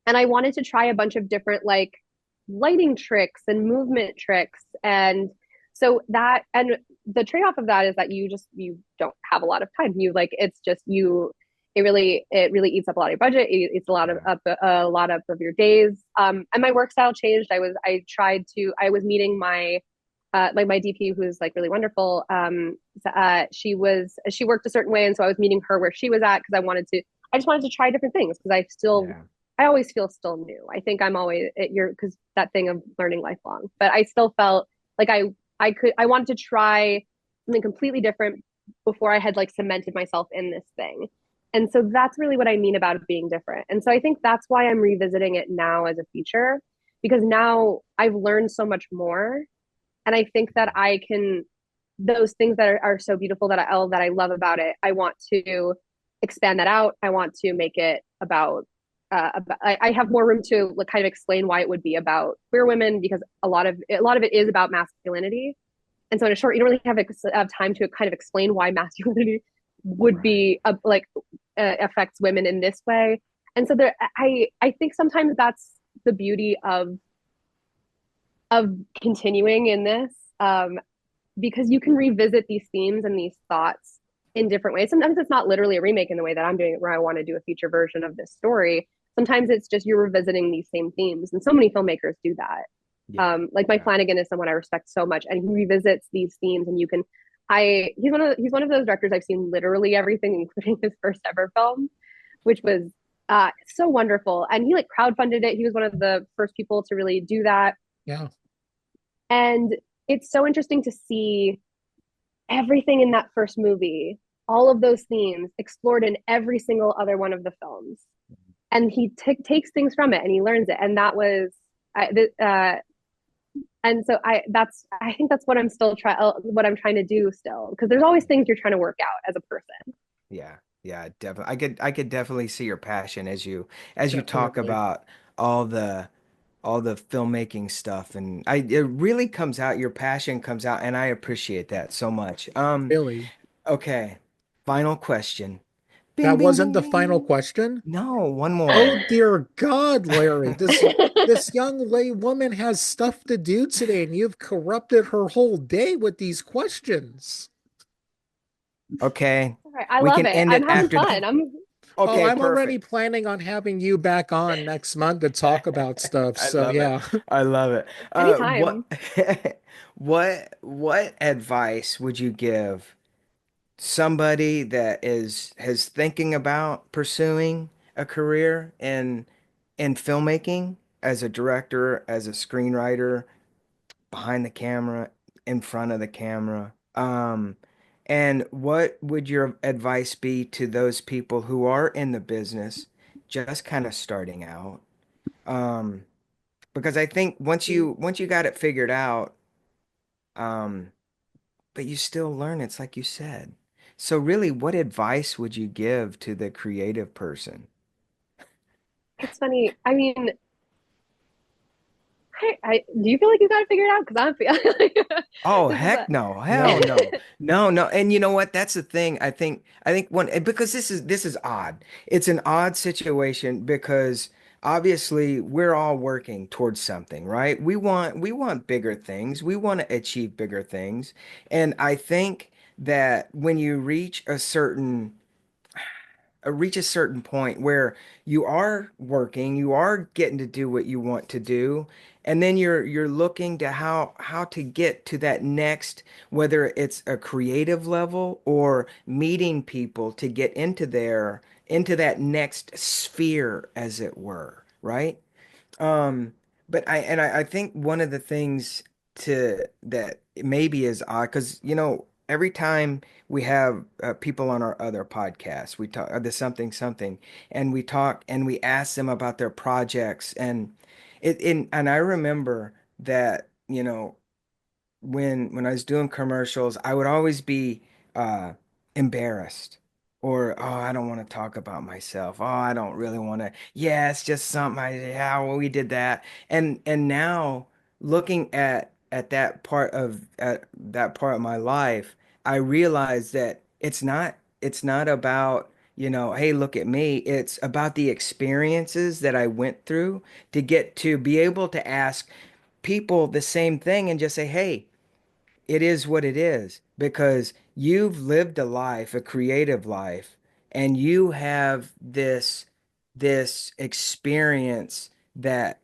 and I wanted to try a bunch of different like lighting tricks and movement tricks, and So that, and the trade-off of that is that you don't have a lot of time. You like it's just you it really eats up a lot of your budget. It eats Yeah. a lot up of your days. And my work style changed. I was meeting my like my DP, who's like really wonderful. She worked a certain way, and so I was meeting her where she was at because I just wanted to try different things because Yeah. I always feel still new. I think I'm always you're because that thing of learning lifelong, but I still felt like I wanted to try something completely different before I had like cemented myself in this thing. And so that's really what I mean about it being different. And so I think that's why I'm revisiting it now as a feature because now I've learned so much more. And I think that I can, those things are so beautiful that I love about it, I want to expand that out. I want to make it about I have more room to like, kind of explain why it would be about queer women because a lot of it is about masculinity. And so in a short, you don't really have time to kind of explain why masculinity would Right. be affects women in this way. And so I think sometimes that's the beauty of continuing in this, because you can revisit these themes and these thoughts in different ways. Sometimes it's not literally a remake in the way that I'm doing it, where I want to do a feature version of this story. Sometimes it's just you're revisiting these same themes, and so many filmmakers do that. Yeah. Like Mike Yeah. Flanagan is someone I respect so much, and he revisits these themes, and you can. I he's one of those directors I've seen literally everything, including his first ever film, which was so wonderful. And he like crowdfunded it. He was one of the first people to really do that, Yeah. and it's so interesting to see everything in that first movie, all of those themes explored in every single other one of the films. And he takes things from it and he learns it. And that was, and so I think that's what what I'm trying to do still, because there's always things you're trying to work out as a person. Yeah, yeah, definitely. I could definitely see your passion as you talk Definitely. about all the all the filmmaking stuff, and it really comes out, your passion comes out, and I appreciate that so much. Really. Okay. Final question. Bing, That bing, wasn't bing, the final bing. question? No, one Oh more. dear God, Larry. This young lay woman has stuff to do today, and you've corrupted her whole day with these questions. Okay. All right, I We love can it. end I'm it having after fun. that. I'm Oh, Okay, I'm already perfect. planning on having you back on next month to talk about stuff. I So love it. yeah. I love it. What anytime. what advice would you give somebody that is has thinking about pursuing a career in filmmaking as a director, as a screenwriter, behind the camera, in front of the camera? And what would your advice be to those people who are in the business, just kind of starting out? Um, because I think once you got it figured out, um, but you still learn, it's like you said. So really, what advice would you give to the creative person? It's funny. I mean, do you feel like you got to figure it out? Because I'm feeling like Oh, this is heck a no. Hell Yeah. no. No, no. And you know what? That's the thing. I think one because this is odd. It's an odd situation because obviously we're all working towards something, right? We want bigger things. We want to achieve bigger things. And I think that when you reach a certain point where you are working, you are getting to do what you want to do, and then you're looking to how to get to that next, whether it's a creative level or meeting people to get into that next sphere, as it were, right? But I think one of the things to that maybe is odd because every time we have people on our other podcasts, we talk the something something, and we talk and we ask them about their projects, and and I remember that when I was doing commercials, I would always be uh, embarrassed, or I don't want to talk about myself. Oh, I don't really want to. Yeah, it's just something. Yeah, well, we did that, and now looking at that part of my life, I realize that it's not about hey, look at me. It's about the experiences that I went through to get to be able to ask people the same thing and just say, hey, it is what it is because you've lived a life, a creative life, and you have this experience that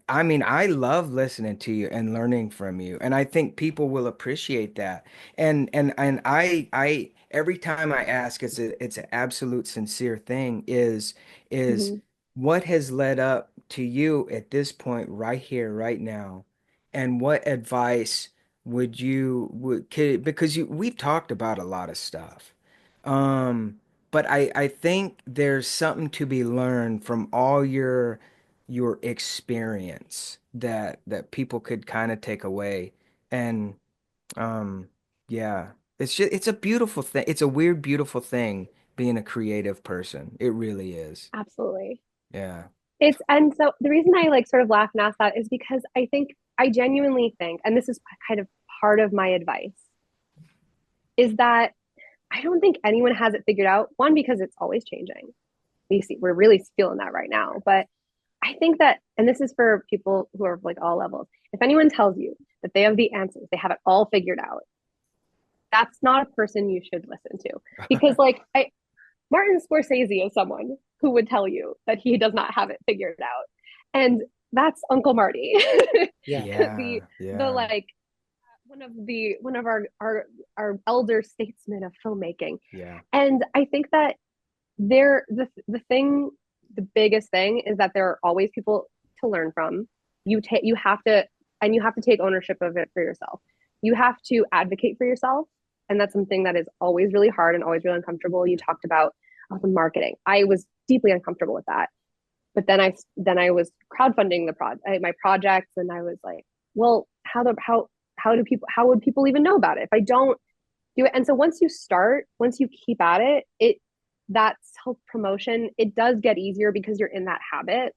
I mean, I love listening to you and learning from you, and I think people will appreciate that. And I every time I ask, it's an absolute sincere thing, is Hmm. what has led up to you at this point right here, right now, and what advice would could because you we've talked about a lot of stuff. Um, but I think there's something to be learned from all your experience that people could kind of take away. And um yeah, it's a beautiful thing. It's a weird, beautiful thing being a creative person. It really is. Absolutely. Yeah. It's and so the reason I like sort of laugh and ask that is because I genuinely think, and this is kind of part of my advice, is that I don't think anyone has it figured out. One, because it's always changing. We're really feeling that right now. But I think that, and this is for people who are like all levels, if anyone tells you that they have the answers, they have it all figured out, that's not a person you should listen to. Because Martin Scorsese is someone who would tell you that he does not have it figured out. And that's Uncle Marty. Yeah. the Yeah, the yeah, like one of our elder statesmen of filmmaking. yeah. And I think that the thing, the biggest thing is that there are always people to learn from. You have to, and you have to take ownership of it for yourself. You have to advocate for yourself, and that's something that is always really hard and always really uncomfortable. You talked about the marketing. I was deeply uncomfortable with that, but then I was crowdfunding my projects, and I was like, well, how would people even know about it if I don't do it? And so once you keep at it, that self promotion, it does get easier because you're in that habit,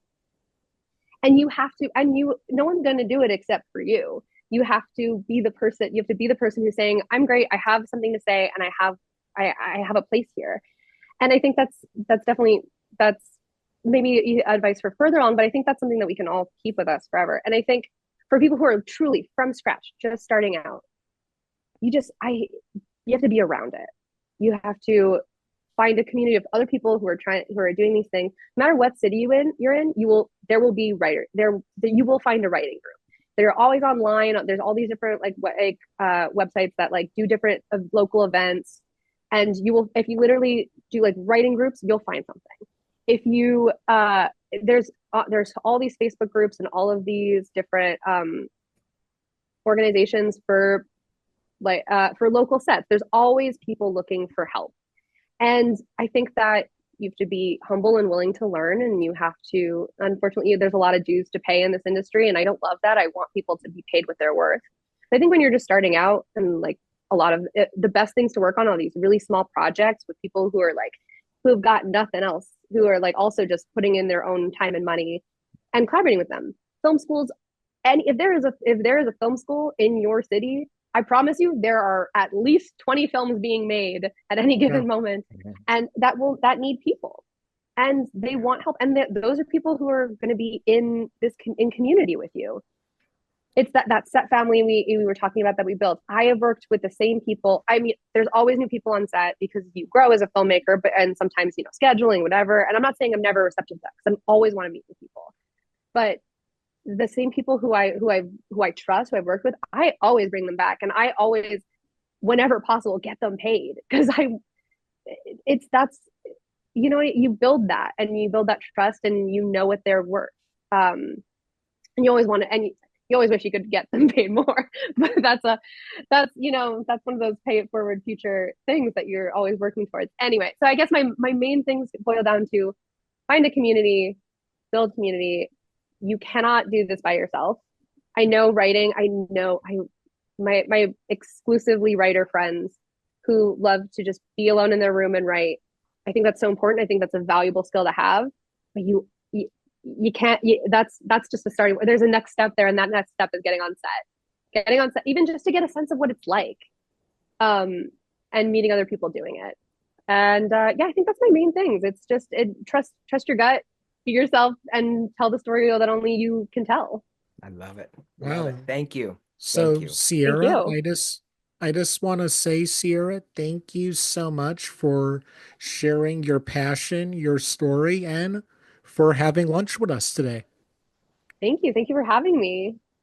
and you have to, and you no one's going to do it except for you. You have to be the person who's saying, I'm great, I have something to say, and I have a place here. And I think that's definitely, that's maybe advice for further on, but I think that's something that we can all keep with us forever. And I think for people who are truly from scratch, just starting out, you just I you have to be around it. You have to find a community of other people who are doing these things. No matter what city you're in, there will be writer there you will find a writing group. They're always online. There's all these different websites that like do different local events, and you will, if you literally do like writing groups, you'll find something. If you there's all these Facebook groups and all of these different organizations for local sets. There's always people looking for help. And I think that you have to be humble and willing to learn, and you have to, unfortunately, there's a lot of dues to pay in this industry, and I don't love that. I want people to be paid what they're worth. But I think when you're just starting out, and like a lot of the best things to work on are these really small projects with people who have got nothing else, who are like also just putting in their own time and money and collaborating with them. Film schools, and if there is a film school in your city, I promise you there are at least 20 films being made at any Yeah. given moment, and that need people, and they want help, and those are people who are going to be in community with you. It's that set family we were talking about that we built. I have worked with the same people. I mean, there's always new people on set because you grow as a filmmaker, but and sometimes scheduling, whatever. And I'm not saying I'm never receptive to that because I always want to meet with people, but the same people who I trust, who I've worked with, I always bring them back, and I always, whenever possible, get them paid because it's that's you build that, and you build that trust, and you know what they're worth. And you always want to, and you always wish you could get them paid more, but that's one of those pay it forward future things that you're always working towards. Anyway, so I guess my main things boil down to find a community, build community. You cannot do this by yourself. I know writing. I know my exclusively writer friends who love to just be alone in their room and write. I think that's so important. I think that's a valuable skill to have. But you can't. That's just the starting. There's a next step there, and that next step is getting on set, even just to get a sense of what it's like, um, and meeting other people doing it. And yeah, I think that's my main things. It's just trust your gut, be yourself, and tell the story that only you can tell. I love it. Love it. Wow. Thank you. Thank So, you. Thank Sierra, you. I just want to say, Sierra, thank you so much for sharing your passion, your story, and for having lunch with us today. Thank you. Thank you for having me.